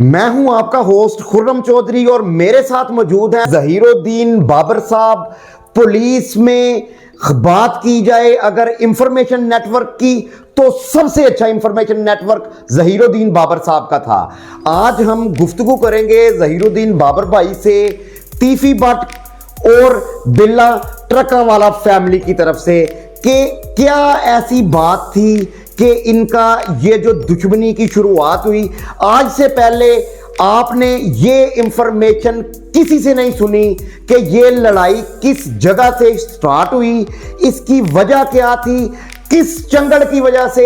मैं हूं आपका होस्ट खुर्रम चौधरी और मेरे साथ मौजूद है ज़हीरुद्दीन बाबर साहब। पुलिस में बात की जाए अगर इंफॉर्मेशन नेटवर्क की तो सबसे अच्छा इंफॉर्मेशन नेटवर्क ज़हीरुद्दीन बाबर साहब का था। आज हम गुफ्तगू करेंगे ज़हीरुद्दीन बाबर भाई से तीफी बट और बिल्ला ट्रकावाला फैमिली की तरफ से कि क्या ऐसी बात थी कि इनका ये जो दुश्मनी की शुरुआत हुई। आज से पहले आपने ये इंफॉर्मेशन किसी से नहीं सुनी कि ये लड़ाई किस जगह से स्टार्ट हुई, इसकी वजह क्या थी, किस चंगड़ की वजह से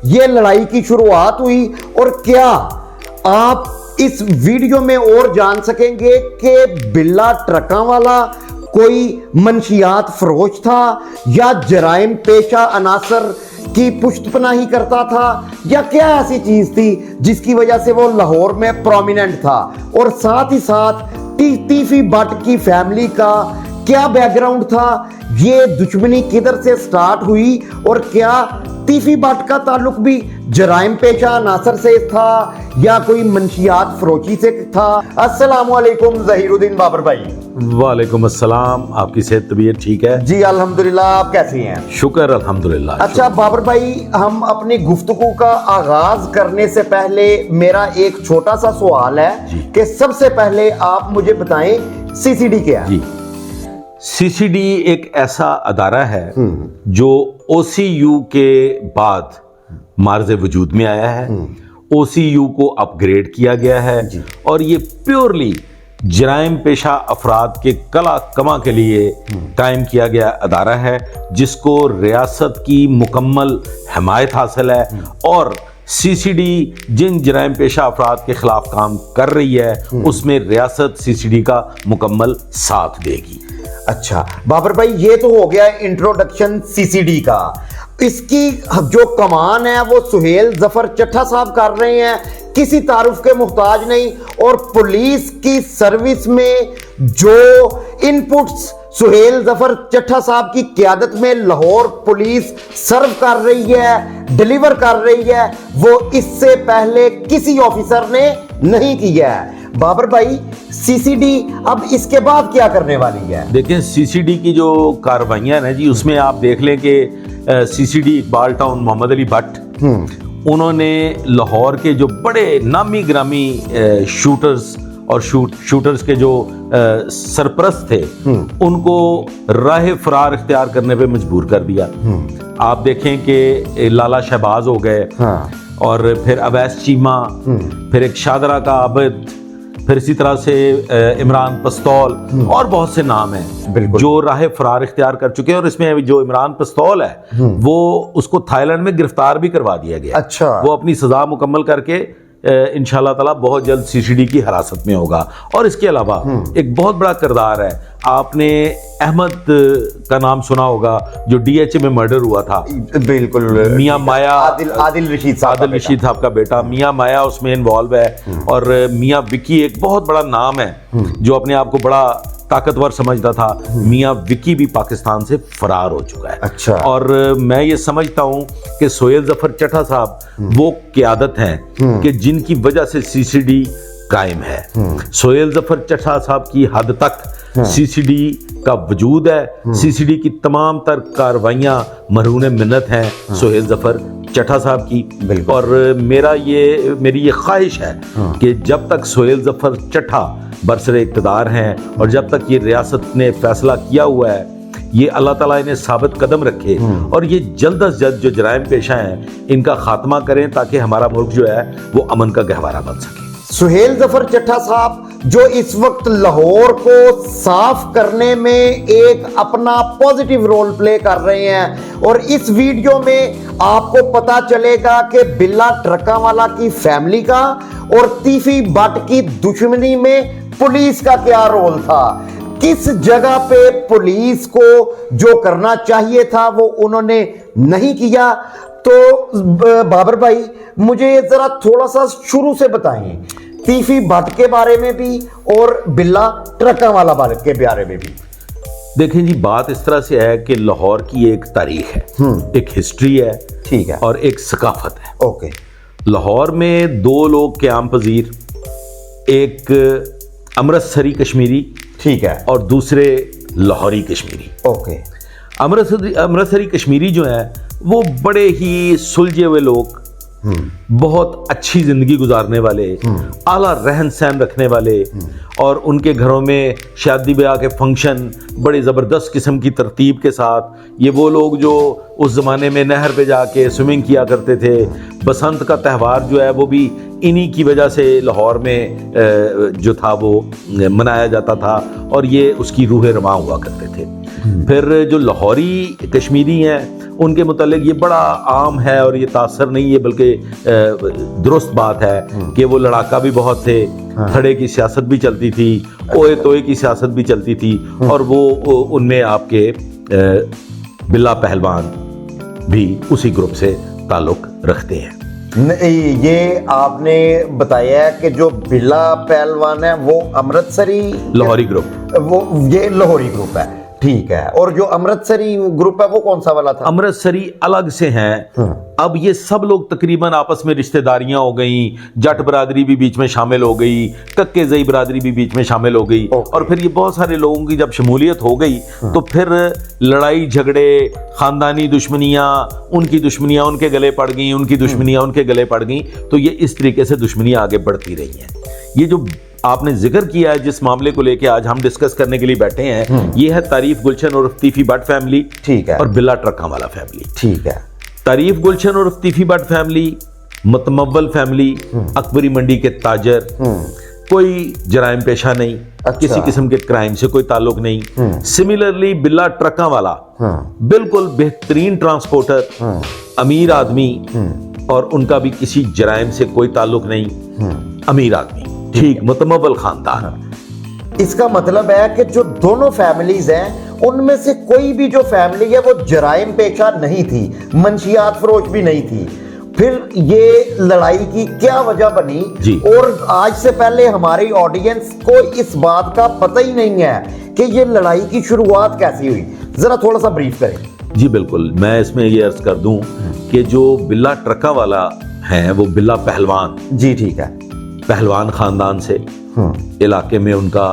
ये लड़ाई की शुरुआत हुई और क्या आप इस वीडियो में और जान सकेंगे कि बिल्ला ट्रकावाला कोई मंशियात फरोश था या जराइम पेशा अनासर की पुष्टपनाही करता था या क्या ऐसी चीज थी जिसकी वजह से वो लाहौर में प्रोमिनेंट था। और साथ ही साथ तीफी बट की फैमिली का क्या बैकग्राउंड था, ये दुश्मनी किधर से स्टार्ट हुई और क्या तीफी बट का ताल्लुक भी जराइम पेशा अनासर से था या कोई मंशियात फरोशी से था। अस्सलाम वालेकुम ज़हीरुद्दीन बाबर भाई। वालेकुम अस्सलाम। आपकी सेहत तबीयत ठीक है? जी अल्हम्दुलिल्लाह, आप कैसे हैं? शुक्र अल्हम्दुलिल्लाह। अच्छा बाबर भाई, हम अपनी गुफ्तगू का आगाज करने से पहले मेरा एक छोटा सा सवाल है कि सबसे पहले आप मुझे बताएं सीसीडी क्या है? जी, सीसीडी एक ऐसा अदारा है जो ओसीयू के बाद मार्ज़े वजूद में आया है। ओसीयू को अपग्रेड किया गया है और ये प्योरली जराइम पेशा अफराद के कला कमा के लिए कायम किया गया अदारा है जिसको रियासत की मुकम्मल हिमायत हासिल है और सीसीडी जिन जराइम पेशा अफराद के खिलाफ काम कर रही है उसमें रियासत सीसीडी का मुकम्मल साथ देगी। अच्छा बाबर भाई, ये तो हो गया इंट्रोडक्शन सीसीडी का। इसकी जो कमान है वो सुहेल जफर चट्टा साहब कर रहे हैं, किसी तारुफ के मुहताज नहीं। और पुलिस की सर्विस में जो इनपुट्स सुहेल जफर चट्टा साहब की क़यादत में लाहौर पुलिस सर्व कर रही है, डिलीवर कर रही है, वो इससे पहले किसी ऑफिसर ने नहीं किया है। बाबर भाई, सीसीडी अब इसके बाद क्या करने वाली है? देखिए, सीसीडी की जो कार्रवाइयां हैं जी, उसमें आप देख लें कि सीसीडी इकबाल टाउन मोहम्मद अली भट्ट उन्होंने लाहौर के जो बड़े नामी ग्रामी शूटर्स और शूटर्स के जो सरपरस्त थे उनको राह फरार इख्तियार करने पे मजबूर कर दिया। आप देखें कि लाला शहबाज हो गए और फिर अवैस चीमा, फिर एक शादरा का आबिद, फिर इसी तरह से इमरान पस्तौल और बहुत से नाम हैं जो राह फरार इख्तियार कर चुके हैं। और इसमें जो इमरान पस्तौल है वो उसको थाईलैंड में गिरफ्तार भी करवा दिया गया। अच्छा। वो अपनी सजा मुकम्मल करके इंशाल्लाह ताला बहुत जल्द सीसीडी की हिरासत में होगा। और इसके अलावा एक बहुत बड़ा किरदार है, आपने अहमद का नाम सुना होगा जो डीएचए में मर्डर हुआ था। बिल्कुल, मियां माया, आदिल रशीद साहब का बेटा मियां माया उसमें इन्वॉल्व है। और मियां विकी एक बहुत बड़ा नाम है जो अपने आप को बड़ा ताकतवर समझता था। मियां विकी भी पाकिस्तान से फरार हो चुका है। अच्छा। और मैं ये समझता हूं कि सोहेल जफर चट्टा साहब वो क़यादत हैं कि जिनकी वजह से सीसीडी कायम है। सोहेल जफर चट्टा साहब की हद तक सीसीडी का वजूद है। सीसीडी की तमाम तर कार्रवाइयां मरहून मिन्नत हैं सोहेल जफर चट्टा साहब की। और मेरी ये ख्वाहिश है कि जब तक सोहेल जफर चट्टा बरसरे इक़्तिदार हैं और जब तक ये रियासत ने फैसला किया हुआ है, ये अल्लाह ताला इन्हें साबित कदम रखे और ये जल्द अज जल्द जो जराइम पेशा हैं इनका खात्मा करें ताकि हमारा मुल्क जो है वो अमन का गहवारा बन सके। सुहेल जफर चट्टा साहब जो इस वक्त लाहौर को साफ करने में एक अपना पॉजिटिव रोल प्ले कर रहे हैं और इस वीडियो में आपको पता चलेगा कि बिल्ला ट्रकावाला की फैमिली का और तीफी बट की दुश्मनी में पुलिस का क्या रोल था, किस जगह पे पुलिस को जो करना चाहिए था वो उन्होंने नहीं किया। तो बाबर भाई, मुझे जरा थोड़ा सा शुरू से बताएं तीफी बट के बारे में भी और बिल्ला ट्रकावाला के बारे में भी। देखें जी, बात इस तरह से है कि लाहौर की एक तारीख है, एक हिस्ट्री है, ठीक है, और एक सकाफत है। ओके। लाहौर में दो लोग क़याम पजीर एक अमृतसरी कश्मीरी ठीक है। और दूसरे लाहौरी कश्मीरी। ओके। अमृतसरी कश्मीरी जो है वो बड़े ही सुलझे हुए लोग, बहुत अच्छी जिंदगी गुजारने वाले, आला रहन सहन रखने वाले, और उनके घरों में शादी ब्याह के फंक्शन बड़े ज़बरदस्त किस्म की तरतीब के साथ। ये वो लोग जो उस ज़माने में नहर पे जाके स्विमिंग किया करते थे। बसंत का त्यौहार जो है वो भी इन्हीं की वजह से लाहौर में जो था वो मनाया जाता था, और ये उसकी रूह रवा हुआ करते थे। फिर जो लाहौरी कश्मीरी हैं उनके मुतालिक ये बड़ा आम है, और ये तासर नहीं है बल्कि दुरुस्त बात है कि वो लड़ाका भी बहुत थे, खड़े की सियासत भी चलती थी, ओए तोए की सियासत भी चलती थी, और वो उनमें आपके बिल्ला पहलवान भी उसी ग्रुप से ताल्लुक रखते हैं। ये आपने बताया है कि जो बिल्ला पहलवान है वो अमृतसरी लाहौरी ग्रुप, वो ये लाहौरी ग्रुप है, ठीक है। और जो अमृतसरी ग्रुप है वो कौन सा वाला था? अमृतसरी अलग से हैं। अब ये सब लोग तकरीबन आपस में रिश्तेदारियां हो गई, जट बरादरी भी बीच में शामिल हो गई, कक्के जई बरादरी भी बीच में शामिल हो गई, और फिर ये बहुत सारे लोगों की जब शमूलियत हो गई तो फिर लड़ाई झगड़े, खानदानी दुश्मनियां, उनकी दुश्मनियां उनके गले पड़ गई, उनकी दुश्मनियां उनके गले पड़ गई, तो ये इस तरीके से दुश्मनियां आगे बढ़ती रही हैं। ये जो आपने जिक्र किया है जिस मामले को लेके आज हम डिस्कस करने के लिए बैठे हैं, ये है तारीफ गुलशन और तीफी भट्ट फैमिली, ठीक है, और बिल्ला ट्रक्का वाला फैमिली, ठीक है। तारीफ गुलशन और तीफी भट्ट फैमिली, मतमव्वल फैमिली, अकबरी मंडी के ताजर, कोई जराइम पेशा नहीं, किसी किस्म के क्राइम से कोई ताल्लुक नहीं। सिमिलरली बिल्ला ट्रक्का वाला बिल्कुल बेहतरीन ट्रांसपोर्टर, अमीर आदमी, और उनका भी किसी जराइम से कोई ताल्लुक नहीं, अमीर आदमी, ठीक, मतमव्वल खानदान। इसका मतलब है कि जो दोनों फैमिलीज हैं उनमें से कोई भी जो फैमिली है वो जराइम पेशा नहीं थी, मंशियात फरोश भी नहीं थी। फिर ये लड़ाई की क्या वजह बनी जी। और आज से पहले हमारी ऑडियंस को इस बात का पता ही नहीं है कि ये लड़ाई की शुरुआत कैसी हुई, जरा थोड़ा सा ब्रीफ करें। जी बिल्कुल, मैं इसमें ये अर्ज कर दूं कि जो बिल्ला ट्रक्का वाला है वो बिल्ला पहलवान, जी ठीक है, पहलवान खानदान से, इलाके में उनका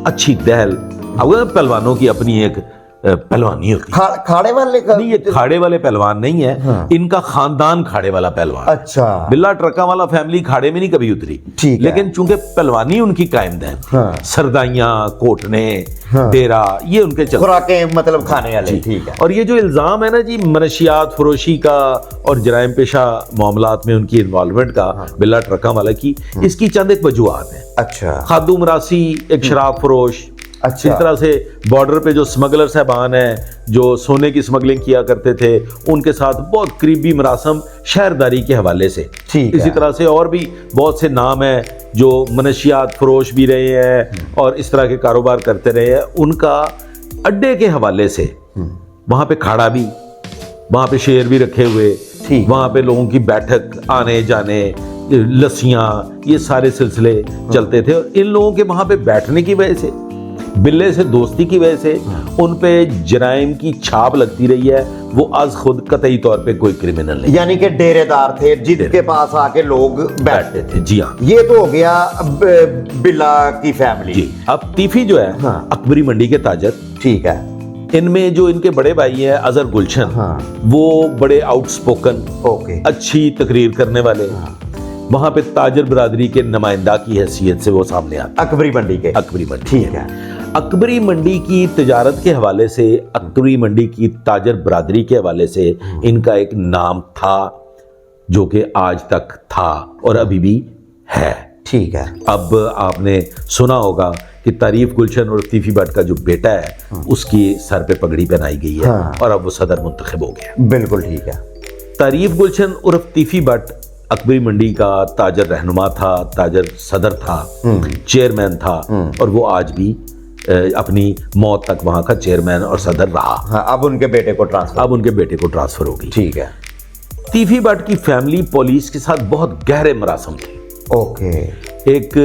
अच्छी दहल। अब पहलवानों की अपनी एक पहलवानी होती है। खाड़े वाले का नहीं, ये खाड़े वाले पहलवान नहीं है, इनका खानदान खाड़े वाला पहलवान। अच्छा। बिल्ला ट्रक्का वाला फैमिली खाड़े में नहीं कभी उतरी, ठीक है, लेकिन चूंकि पहलवानी उनकी कायम दहन, सरदाइयां, कोटने, डेरा, ये उनके चलते, खुराकें मतलब खाने वाले, ठीक है। और ये जो इल्जाम है ना जी मनशियात फरोशी का और जराइम पेशा मामलात में उनकी इन्वॉल्वमेंट का, बिल्ला ट्रक्का वाला की, इसकी चंद एक वजूहात है। अच्छा। खादू मरासी एक शराब फरोश, अच्छा। इस तरह से बॉर्डर पे जो स्मगलर साहबान हैं जो सोने की स्मगलिंग किया करते थे, उनके साथ बहुत करीबी मरासम शहरदारी के हवाले से, इसी तरह से और भी बहुत से नाम हैं जो मनशियात फरोश भी रहे हैं और इस तरह के कारोबार करते रहे हैं। उनका अड्डे के हवाले से वहाँ पे खाड़ा भी, वहाँ पे शेर भी रखे हुए, वहाँ पे लोगों की बैठक, आने जाने, लस्सियाँ, ये सारे सिलसिले चलते थे। और इन लोगों के वहाँ पे बैठने की वजह से, बिल्ले से दोस्ती की वजह से उन पे जराइम की छाप लगती रही है। वो आज खुद कतई तौर पे कोई क्रिमिनल नहीं, यानी कि डेरेदार थे जिनके पास आके लोग बैठते थे। जी हाँ, ये तो हो गया बिल्ला की फैमिली जी। अब तीफी जो है अकबरी मंडी के ताजर, ठीक है। इनमें जो इनके बड़े भाई हैं अजहर गुलशन, वो बड़े आउटस्पोकन, ओके, अच्छी तकरीर करने वाले, वहां पे ताजर बरादरी के नुमाइंदा की हैसियत से वो सामने आते, अकबरी मंडी के, अकबरी मंडी, ठीक है। अकबरी मंडी की तिजारत के हवाले से, अकबरी मंडी की ताजर बरादरी के हवाले से इनका एक नाम था जो कि आज तक था और अभी भी है, ठीक है। अब आपने सुना होगा कि तारीफ गुलशन और तीफी भट्ट का जो बेटा है उसकी सर पे पगड़ी पहनाई गई है और अब वो सदर मुंतखब हो गया। बिल्कुल ठीक है। तारीफ गुलशन उर्फ तीफी भट्ट अकबरी मंडी का ताजर रहनुमा था, ताजर सदर था, चेयरमैन था, और वो आज भी अपनी मौत तक वहां का चेयरमैन और सदर रहा। अब उनके बेटे को ट्रांसफर हो गई, ठीक है। तीफी भट्ट की फैमिली पुलिस के साथ बहुत गहरे मरासम थे। ओके। एक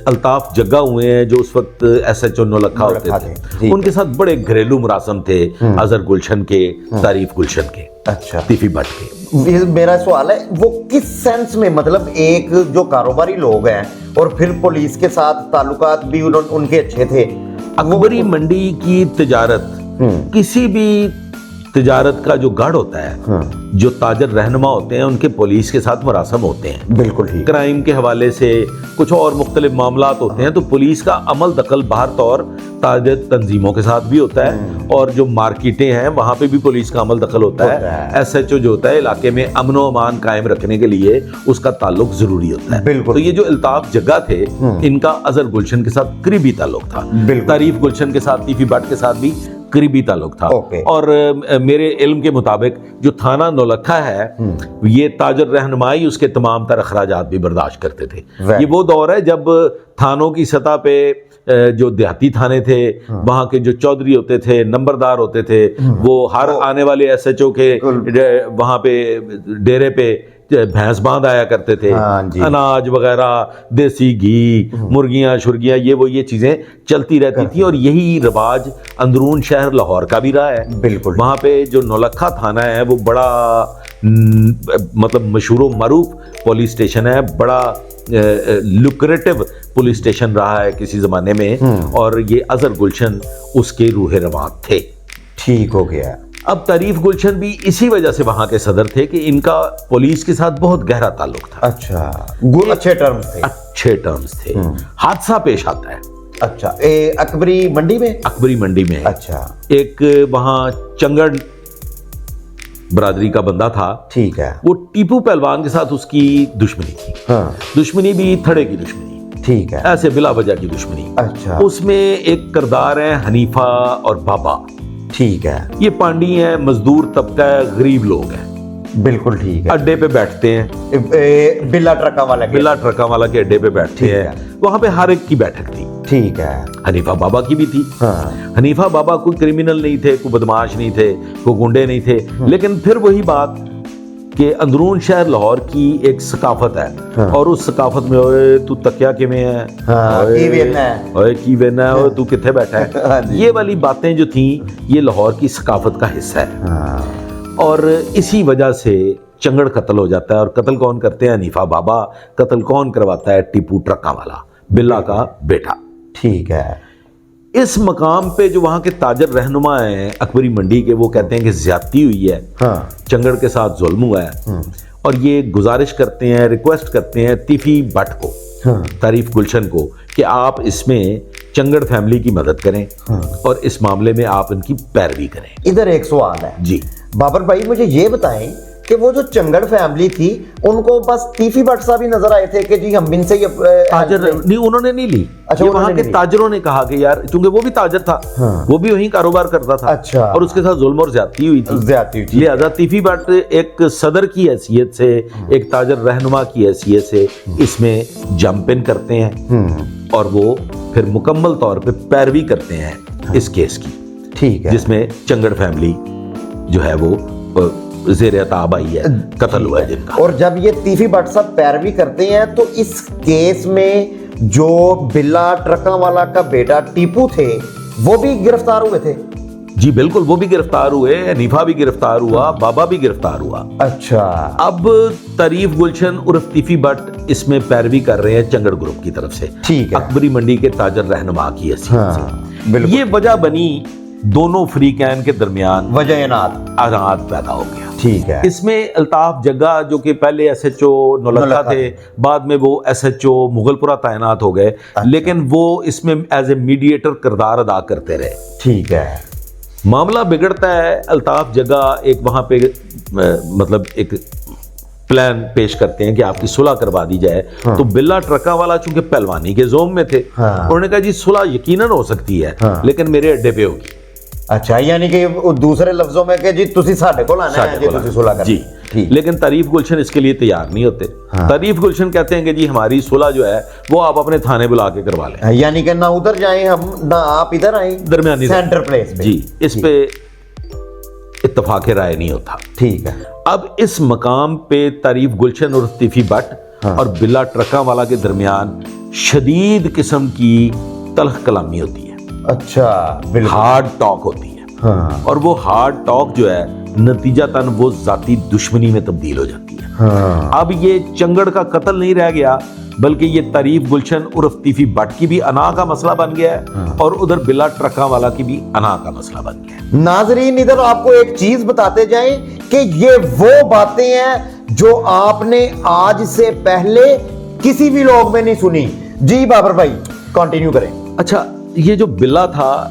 अल्ताफ जग्गा हुए हैं जो उस वक्त SHO नौलखा होते थे, उनके साथ बड़े घरेलू मुरासम थे, अजहर गुलशन के, तारीफ गुलशन के, अच्छा, तीफी भट्ट के। ये मेरा सवाल है, वो किस सेंस में, मतलब एक जो कारोबारी लोग हैं और फिर पुलिस के साथ ताल्लुकात भी उनके अच्छे थे। अकबरी मंडी की तिजारत, किसी भी तिजारत का जो गढ़ होता है, जो ताजर रहनुमा होते हैं उनके पुलिस के साथ मुरासम होते हैं। बिल्कुल ठीक। क्राइम के हवाले से कुछ और मुख्तलिफ मामलात होते हैं, तो पुलिस का अमल दखल बाहर तौर ताजर तंजीमों के साथ भी होता है, और जो मार्केटें हैं वहाँ पे भी पुलिस का अमल दखल होता है। SHO जो होता है इलाके में अमन व अमान कायम रखने के लिए उसका ताल्लुक जरूरी होता है। बिल्कुल। तो ये जो अल्ताफ जग्गा थे, इनका अजहर गुलशन के साथ करीबी ताल्लुक था, तारीफ गुलशन के साथ, तीफी भट्ट के साथ भी करीबी ताल्लुक था। और मेरे इल्म के मुताबिक जो थाना नौलखा है, ये ताजर रहनुमाई उसके तमाम तर अखराजात भी बर्दाश्त करते थे। ये वो दौर है जब थानों की सतह पे जो देहाती थाने थे, वहाँ के जो चौधरी होते थे, नंबरदार होते थे, वो हर आने वाले SHO के वहाँ पे डेरे पे भैंस बांध आया करते थे, अनाज वगैरह, देसी घी, मुर्गियां शुर्गियां, ये चीजें चलती रहती थी, और यही रिवाज अंदरून शहर लाहौर का भी रहा है। बिल्कुल। वहाँ पे जो नौलखा थाना है वो बड़ा मतलब मशहूर मरूफ पुलिस स्टेशन है, बड़ा लुक्रेटिव पुलिस स्टेशन रहा है किसी जमाने में, और ये अजहर गुलशन उसके रूहे रवान थे। ठीक हो गया। अब तारीफ गुलशन भी इसी वजह से वहां के सदर थे कि इनका पुलिस के साथ बहुत गहरा ताल्लुक था। अच्छा, अच्छे टर्म्स थे। हादसा पेश आता है। अच्छा, अकबरी मंडी में? अकबरी मंडी में। अच्छा। एक वहां चंगड़ बरादरी का बंदा था, ठीक है, वो टीपू पहलवान के साथ उसकी दुश्मनी थी। दुश्मनी भी थड़े की दुश्मनी, ठीक है, ऐसे बिला वजह की दुश्मनी। अच्छा। उसमें एक किरदार है हनीफा और बाबा, ठीक है, ये पांडी हैं, मजदूर तबका है, गरीब लोग हैं। बिल्कुल ठीक है। अड्डे पे बैठते हैं, बिल्ला ट्रका वाला के अड्डे पे बैठते हैं, वहां पे हर एक की बैठक थी, ठीक है। हनीफा बाबा की भी थी। हनीफा बाबा कोई क्रिमिनल नहीं थे, कोई बदमाश नहीं थे, कोई गुंडे नहीं थे, लेकिन फिर वही बात कि अंदरून शहर लाहौर की एक सकाफत है, और उस सकाफत में ओए तू तकिया किमें है, ओए की वेना है, तू किथे बैठा है, ये वाली बातें जो थी ये लाहौर की सकाफत का हिस्सा है। और इसी वजह से चंगड़ कत्ल हो जाता है। और कत्ल कौन करते हैं? हनीफा बाबा। कत्ल कौन करवाता है? टीपू ट्रक्का वाला, बिल्ला का बेटा, ठीक है। इस मकाम पे जो वहां के ताजर रहनुमा हैं अकबरी मंडी के, वो कहते हैं कि ज्यादती हुई है, चंगड़ के साथ जुल्म हुआ है, और ये गुजारिश करते हैं, रिक्वेस्ट करते हैं तीफी भट्ट को, तारीफ गुलशन को, कि आप इसमें चंगड़ फैमिली की मदद करें और इस मामले में आप इनकी पैरवी करें। इधर एक सवाल है जी बाबर भाई, मुझे ये बताएं कि वो जो चंगड़ फैमिली थी, उनको बस तीफी भट्ट साहब ही नजर आए थे कि जी हम इनसे ये ताजर नहीं, उन्होंने नहीं ली। अच्छा, वहां के ताजरों ने कहा कि यार, चूंकि वो भी ताजर था, वो भी वहीं कारोबार करता था। अच्छा। और उसके साथ जुल्म और ज्यादती हुई थी, लिहाजा तीफी भट्ट एक सदर की हैसियत से, एक ताजर रहनुमा की हैसियत से इसमें जंप इन करते हैं, और वो फिर मुकम्मल तौर पे पैरवी करते हैं इस केस की, ठीक है, जिसमें चंगड़ फैमिली जो है वो ज़ेरे ताब आई है, कत्ल हुआ है जिनका। और जब ये तीफी भट्ट साहब पैरवी करते हैं, तो इस केस में जो बिल्ला ट्रका वाला का बेटा टीपू थे, वो भी गिरफ्तार हुए थे? जी बिल्कुल, वो भी गिरफ्तार हुए, हनीफा भी गिरफ्तार हुआ, बाबा भी गिरफ्तार हुआ। अच्छा। अब तारीफ गुलशन उर्फ तीफी भट्ट इसमें पैरवी कर रहे हैं चंगड़ ग्रुप की तरफ से, ठीक है, अकबरी मंडी के ताजर रहनुमा की हैसियत से। ये वजह बनी दोनों फ्रीकैन के दरमियान वजह पैदा हो गया, ठीक है। इसमें अल्ताफ जग्गा जो कि पहले SHO नौलखा थे, बाद में वो SHO मुगलपुरा तैनात हो गए, लेकिन वो इसमें एज ए मीडिएटर किरदार अदा करते रहे, ठीक है। मामला बिगड़ता है, अल्ताफ जग्गा एक वहां पे मतलब एक प्लान पेश करते हैं कि आपकी सुलह करवा दी जाए। तो बिल्ला ट्रका वाला चूंकि पहलवानी के जोम में थे, उन्होंने कहा जी सुलह यकीनन हो सकती है, लेकिन मेरे अड्डे पे होगी। अच्छा, यानी कि दूसरे लफ्जों में कि जी तुसी साडे को लाना है, जी तुसी सुलह करनी जी। लेकिन तारीफ गुलशन इसके लिए तैयार नहीं होते। तारीफ गुलशन कहते हैं कि जी हमारी सुलह जो है वो आप अपने थाने बुला के करवा लें, यानी कि ना उधर जाएं हम, ना आप इधर आए, दरमियानी सेंटर प्लेस पे। जी, इस पे इत्तफाक राय नहीं होता, ठीक है। अब इस मकाम पे तारीफ गुलशन और तीफी भट्ट और बिल्ला ट्रका वाला के दरमियान शदीद किस्म की तल्ख कलामी होती है। अच्छा, बिल्कुल। हार्ड टॉक होती है। हाँ। और वो हार्ड टॉक जो है नतीजतन वो जाती दुश्मनी में तब्दील हो जाती है। हाँ। अब ये चंगड़ का कत्ल नहीं रह गया, बल्कि ये तारीफ गुलशन उर्फ तीफी भट्ट की भी अना का मसला बन गया है और उधर बिल्ला ट्रका वाला की भी अना का मसला बन गया है। नाजरीन, इधर आपको एक चीज बताते जाएं कि ये वो बातें हैं जो आपने आज से पहले किसी भी लोग में नहीं सुनी। जी बाबर भाई, कंटिन्यू करें। अच्छा, ये जो बिल्ला था,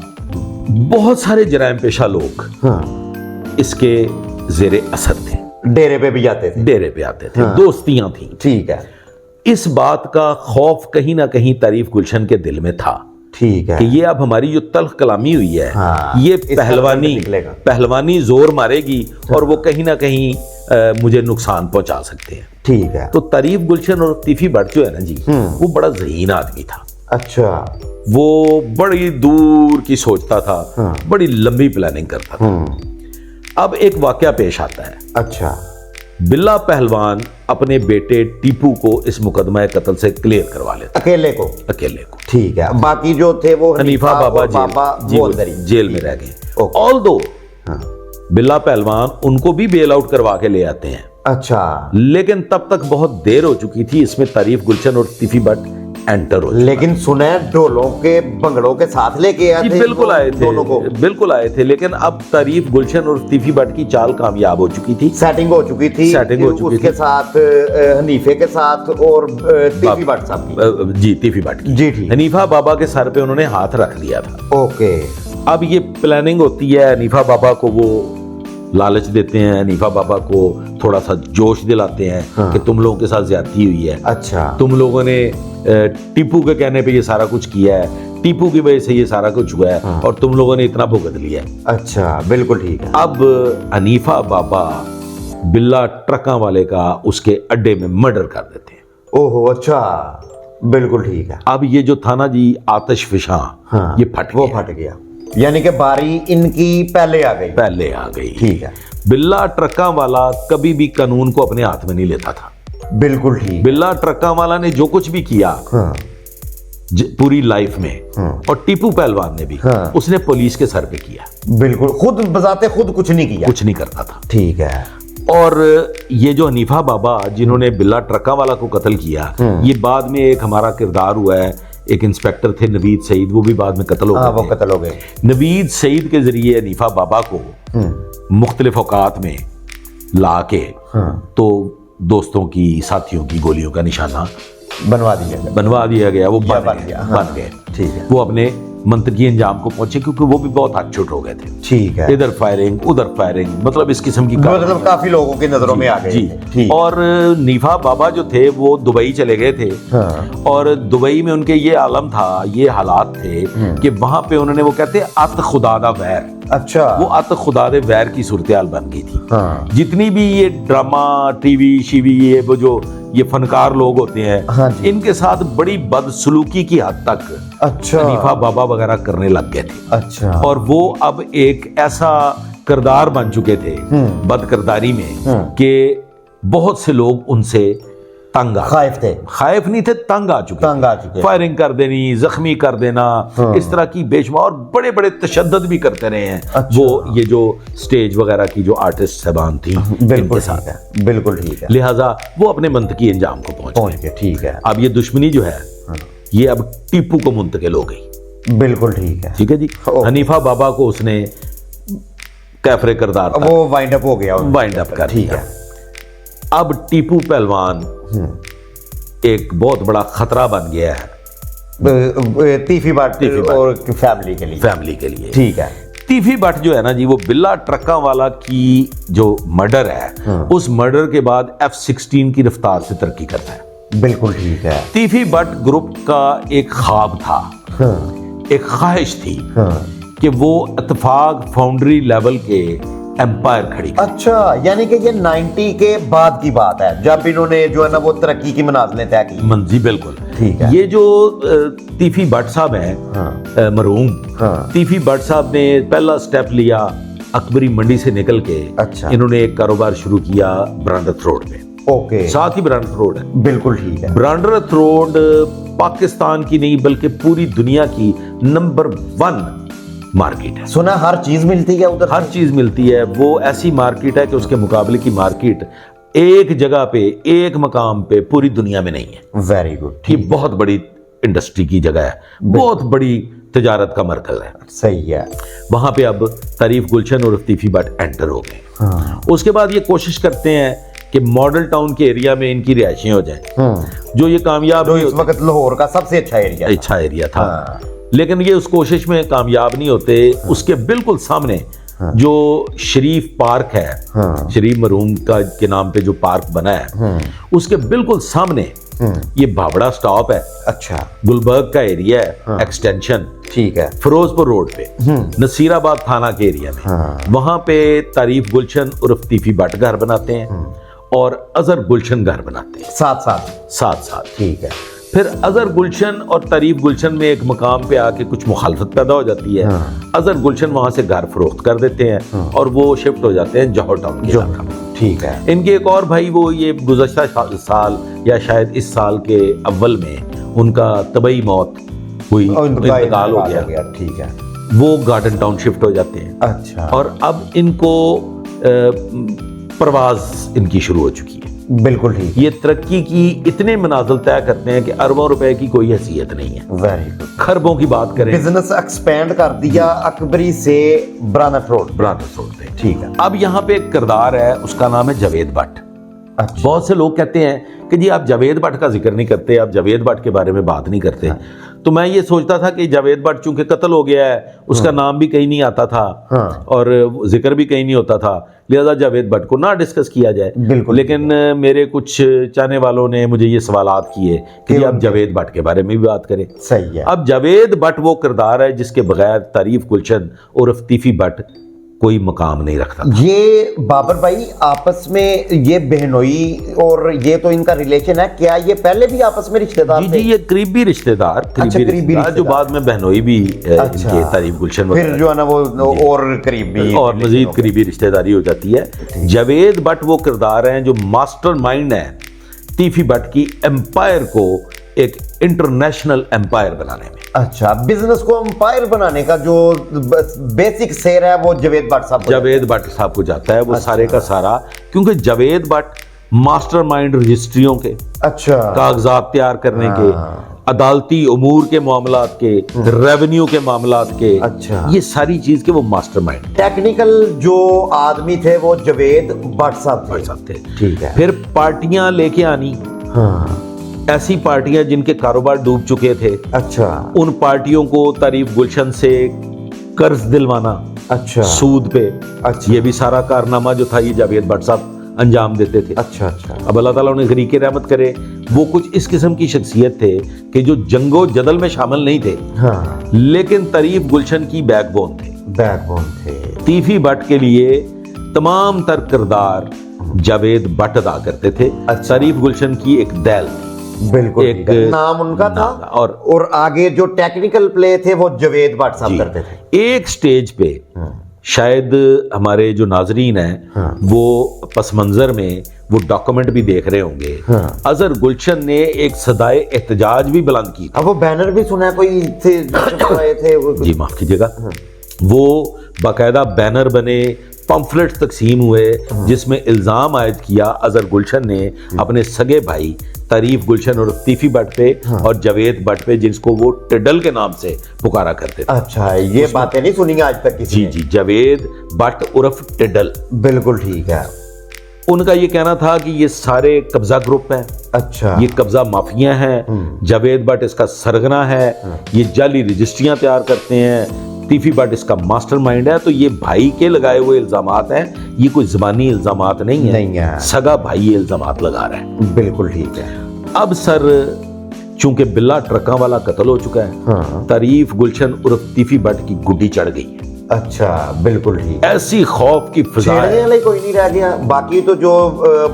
बहुत सारे जराइम पेशा लोग इसके जेरे असर थे। डेरे पे भी जाते थे। डेरे पे आते थे। दोस्तियां थी। ठीक है। इस बात का खौफ कहीं ना कहीं तारीफ गुलशन के दिल में था। ठीक है कि ये अब हमारी जो तल्ख कलामी हुई है, ये पहलवानी जोर मारेगी और वो कहीं ना कहीं मुझे नुकसान पहुंचा सकते हैं। ठीक है। तो तारीफ गुलशन और तीफी भट्ट जो है ना जी, वो बड़ा ज़हीन आदमी था। अच्छा। वो बड़ी दूर की सोचता था, बड़ी लंबी प्लानिंग करता था। अब एक वाकया पेश आता है। अच्छा। बिल्ला पहलवान अपने बेटे टीपू को इस मुकदमा कत्ल से क्लियर करवा लेता। अकेले को? अकेले को। ठीक है। बाकी जो थे वो हनीफा बाबा जेल में रह गए। ऑल्दो बिल्ला पहलवान उनको भी बेल आउट करवा के ले आते हैं। अच्छा। लेकिन तब तक बहुत देर हो चुकी थी। इसमें तारीफ गुलशन और तीफी भट्ट एंटर हो। लेकिन सुने ढोलों के भंगड़ों के साथ लेके आए थे। बिल्कुल आए थे, दोनों को बिल्कुल आए थे। लेकिन अब तारीफ गुलशन और तीफी भट्ट की चाल कामयाब हो चुकी थी। सेटिंग हो चुकी थी उसके साथ, हनीफे के साथ और तीफी भट्ट साहब की। जी, तीफी भट्ट की। जी ठीक। हनीफा बाबा के सर पे उन्होंने हाथ रख दिया था। ओके। अब ये प्लानिंग होती है। हनीफा बाबा को वो लालच देते हैं, हनीफा बाबा को थोड़ा सा जोश दिलाते हैं कि तुम लोगों के साथ ज्यादती हुई है। अच्छा। तुम लोगों ने टीपू के कहने पे ये सारा कुछ किया है, टीपू की वजह से ये सारा कुछ हुआ है और तुम लोगों ने इतना भुगत लिया है। अच्छा, बिल्कुल ठीक है। अब हनीफा बाबा बिल्ला ट्रका वाले का उसके अड्डे में मर्डर कर देते हैं। ओहो, अच्छा, बिल्कुल ठीक है। अब ये जो था ना जी आतिशफिशां, ये फट गया। यानी कि बारी इनकी पहले आ गई। ठीक है। बिल्ला ट्रका वाला कभी भी कानून को अपने हाथ में नहीं लेता था। बिल्कुल ठीक। बिल्ला ट्रका वाला ने जो कुछ भी किया पूरी लाइफ में, और टीपू पहलवान ने भी, उसने पुलिस के सर पे किया। बिल्कुल, खुद बजाते खुद कुछ नहीं किया, कुछ नहीं करता था। ठीक है। और ये जो हनीफा बाबा जिन्होंने बिल्ला ट्रका वाला को कत्ल किया, ये बाद में एक हमारा किरदार हुआ है, एक इंस्पेक्टर थे नवीद सईद, वो भी बाद में कत्ल हो गए। नवीद सईद के जरिए हनीफा बाबा को मुख्तलिफ औकात में ला के तो दोस्तों की, साथियों की गोलियों का निशाना बनवा दिया गया। वो बन गए। ठीक है। वो अपने मंतकी अंजाम को पहुंचे क्योंकि वो भी बहुत हटछुट हो गए थे। ठीक है। इधर फायरिंग उधर फायरिंग, मतलब इस किस्म की, मतलब काफी लोगों की नजरों में आ गए। जी। और नीफा बाबा जो थे वो दुबई चले गए थे। और दुबई में उनके ये आलम था, ये हालात थे कि वहां पे उन्होंने, वो कहते हैं अत खुदा दा वैर। अच्छा। वो अत खुदा दे वैर की सूरत हाल बन गई थी। जितनी भी ये ड्रामा, टीवी शीवी, ये वो जो ये फनकार लोग होते हैं, इनके साथ बड़ी बदसलूकी की हद तक हनीफा बाबा वगैरह करने लग गए थे। अच्छा। और वो अब एक ऐसा किरदार बन चुके थे बदकिरदारी में कि बहुत से लोग उनसे तंग खाइफ नहीं थे, तंग आ चुके। फायरिंग कर देनी, जख्मी कर देना, इस तरह की बेशुमार बड़े बड़े तशद्दुद भी करते रहे हैं। अच्छा। वो ये जो स्टेज वगैरह की जो आर्टिस्ट साहबान थी, इनके साथ है। बिल्कुल ठीक है। लिहाजा वो अपने मंतकी अंजाम को पहुंच गए। ठीक है। अब ये दुश्मनी जो है ये अब टीपू को मुंतकिल हो गई। बिल्कुल ठीक है। ठीक है जी। हनीफा बाबा को उसने कैफरे किरदार, वो वाइंड अप हो गया, वाइंड अप कर। ठीक है। अब टीपू पहलवान एक बहुत बड़ा खतरा बन गया है तीफी भट्ट और फैमिली के लिए। ठीक है। तीफी भट्ट जो है ना जी, वो बिल्ला ट्रका वाला की जो मर्डर है, उस मर्डर के बाद F-16 की रफ्तार से तरक्की करता है। बिल्कुल ठीक है। तीफी भट्ट ग्रुप का एक ख्वाब था, एक ख्वाहिश थी कि वो इत्तेफाक फाउंड्री लेवल के एम्पायर खड़ी। अच्छा, यानी कि ये 90 के बाद की बात है जब इन्होंने जो है ना वो तरक्की की मंजिलें तय की। मंजी बिल्कुल ठीक है। ये जो तीफी भट्ट साहब हैं, मरहूम तीफी भट्ट साहब ने पहला स्टेप लिया अकबरी मंडी से निकल के। अच्छा। इन्होंने एक कारोबार शुरू किया ब्रांडथ रोड पे। ओके, साथ ही ब्रांडरथ रोड है। बिल्कुल ठीक है। ब्रांडरथ रोड पाकिस्तान की नहीं बल्कि पूरी दुनिया की नंबर 1 मार्केट है। सुना हर चीज मिलती है उधर, हर चीज मिलती है। वो ऐसी मार्केट है कि उसके मुकाबले की मार्केट एक जगह पे, एक मकाम पे पूरी दुनिया में नहीं है। वेरी गुड, ये बहुत बड़ी इंडस्ट्री की जगह है, बहुत बड़ी तजारत का मरकज है। सही है। वहां पे अब तारीफ गुलशन और तीफी भट्ट एंटर हो गए। हाँ। उसके बाद ये कोशिश करते हैं कि मॉडल टाउन के एरिया में इनकी रिहायशें हो जाएं, जो ये कामयाब तो इस वक्त लाहौर का सबसे अच्छा एरिया, अच्छा एरिया था। हाँ। लेकिन ये उस कोशिश में कामयाब नहीं होते। उसके बिल्कुल सामने जो शरीफ पार्क है, शरीफ मरूम का के नाम पे जो पार्क बना है, उसके बिल्कुल सामने ये भावड़ा स्टॉप है। अच्छा, गुलबर्ग का एरिया है, एक्सटेंशन, ठीक है। फिरोजपुर रोड पे, नसीराबाद थाना के एरिया में, वहां पे तारीफ गुलशन उर्फ तीफी भट्ट घर बनाते हैं और अजहर गुलशन घर बनाते हैं साथ। ठीक है। फिर अजहर गुलशन और तारीफ गुलशन में एक मकाम पे आके कुछ मुखालफत पैदा हो जाती है। अजहर गुलशन वहां से घर फरोख्त कर देते हैं और वो शिफ्ट हो जाते हैं जौहर टाउन के इलाका में। ठीक है। इनके एक और भाई, वो ये गुज़श्ता साल या शायद इस साल के अव्वल में उनका तबई मौत हुई, इंतकाल हो गया। ठीक है। वो गार्डन टाउन शिफ्ट हो जाते हैं। अच्छा। और अब इनको परवाज इनकी शुरू हो चुकी है। बिल्कुल ठीक। ये तरक्की की इतने मनाजिल तय करते हैं कि अरबों रुपए की कोई हैसियत नहीं है। Very good. खरबों की बात करें, बिजनेस एक्सपेंड कर दिया अकबरी से ब्रांडरथ रोड पे। ठीक है। अब यहाँ पे एक किरदार है, उसका नाम है जावेद भट्ट। अच्छा। बहुत से लोग कहते हैं कि जी आप जावेद भट्ट का जिक्र नहीं करते, आप जावेद भट्ट के बारे में बात नहीं करते। तो मैं ये सोचता था कि जावेद भट्ट चूंकि कत्ल हो गया है, उसका नाम भी कहीं नहीं आता था और जिक्र भी कहीं नहीं होता था, लिहाजा जावेद भट्ट को ना डिस्कस किया जाए। लेकिन मेरे कुछ चाहने वालों ने मुझे ये सवालात किए कि आप जावेद भट्ट के बारे में भी बात करें। सही है। अब जावेद भट्ट वो किरदार है जिसके बगैर तारीफ गुलशन और तीफी भट्ट कोई मकाम नहीं रखता। ये बाबर भाई आपस में ये बहनोई और ये तो इनका रिलेशन है, क्या ये पहले भी आपस में रिश्तेदार थे? जी, ये करीबी रिश्तेदार, जो बाद में बहनोई भी इनके तारीफ गुलशन फिर जो है ना वो और करीबी और मजीद करीबी रिश्तेदारी हो जाती है। जावेद भट्ट वो किरदार हैं जो मास्टरमाइंड है तीफी भट्ट की एम्पायर को एक इंटरनेशनल एम्पायर बनाने में। अच्छा, बिजनेस को एम्पायर बनाने का जो बेसिक शेर है वो जावेद भट्ट साहब को जाता है। वो अच्छा। सारे का सारा, क्योंकि जावेद भट्ट मास्टरमाइंड रजिस्ट्रियों के, अच्छा, कागजात तैयार करने के, अदालती उमूर के मामलात के, रेवेन्यू के मामलात के, अच्छा, ये सारी चीज के वो मास्टरमाइंड। टेक्निकल जो आदमी थे वो जावेद भट्ट साहब थे। ठीक है। फिर पार्टियां लेके आनी, ऐसी पार्टियां जिनके कारोबार डूब चुके थे, अच्छा, उन पार्टियों को तारीफ गुलशन से कर्ज दिलवाना, अच्छा, सूद पे, अच्छा, ये भी सारा कारनामा जो था ये जावेद भट्ट साहब अंजाम देते थे। अच्छा अच्छा। अब अल्लाह ताला उन्हें गरीक रहमत करे, वो कुछ इस किस्म की शख्सियत थे कि जो जंगो जदल में शामिल नहीं थे, लेकिन तारीफ गुलशन की बैकबोन थे। तीफी भट्ट के लिए तमाम तर किरदार जावेद भट्ट अदा करते थे। तारीफ गुलशन की एक दैल, बिल्कुल एक नाम उनका था, और आगे जो टेक्निकल प्ले थे वो जावेद भट्ट साहब करते थे। एक स्टेज पे शायद हमारे जो नाजरीन हैं वो पस मंजर में वो डॉक्यूमेंट भी देख रहे होंगे, अजहर गुलशन ने एक सदाए एहतजाज भी बुलंद की। अब वो बैनर भी सुना कोई थे जी माफ कीजिएगा, वो बाकायदा बैनर बने, पंफलेट तकसीम हुए जिसमें इल्जाम आयद किया अजहर गुलशन ने अपने सगे भाई तारीफ गुलशन और तीफी भट्ट पे और जावेद भट्ट पे, जिसको वो टिडल के नाम से पुकारा करते थे। अच्छा, ये बातें नहीं सुनी आज तक किसी ने। जी, जावेद भट्ट उर्फ टिडल। बिल्कुल ठीक है। उनका ये कहना था कि ये सारे कब्जा ग्रुप है, अच्छा, ये कब्जा माफिया हैं, जावेद भट्ट इसका सरगना है, ये जाली रजिस्ट्रियां तैयार करते हैं, तीफी भट्ट इसका मास्टरमाइंड है। तो ये भाई के लगाए हुए इल्जामात हैं, ये कोई ज़बानी इल्जामात नहीं है, सगा भाई ये इल्जामात लगा रहा है। बिल्कुल ठीक है। अब सर चूंकि बिल्ला ट्रकों वाला कत्ल हो चुका है, तारीफ गुलशन उर्फ तीफी भट्ट की गुड्डी चढ़ गई है। अच्छा, बिल्कुल ठीक। ऐसी खौफ की फिजा है, कोई नहीं रह गया। बाकी तो जो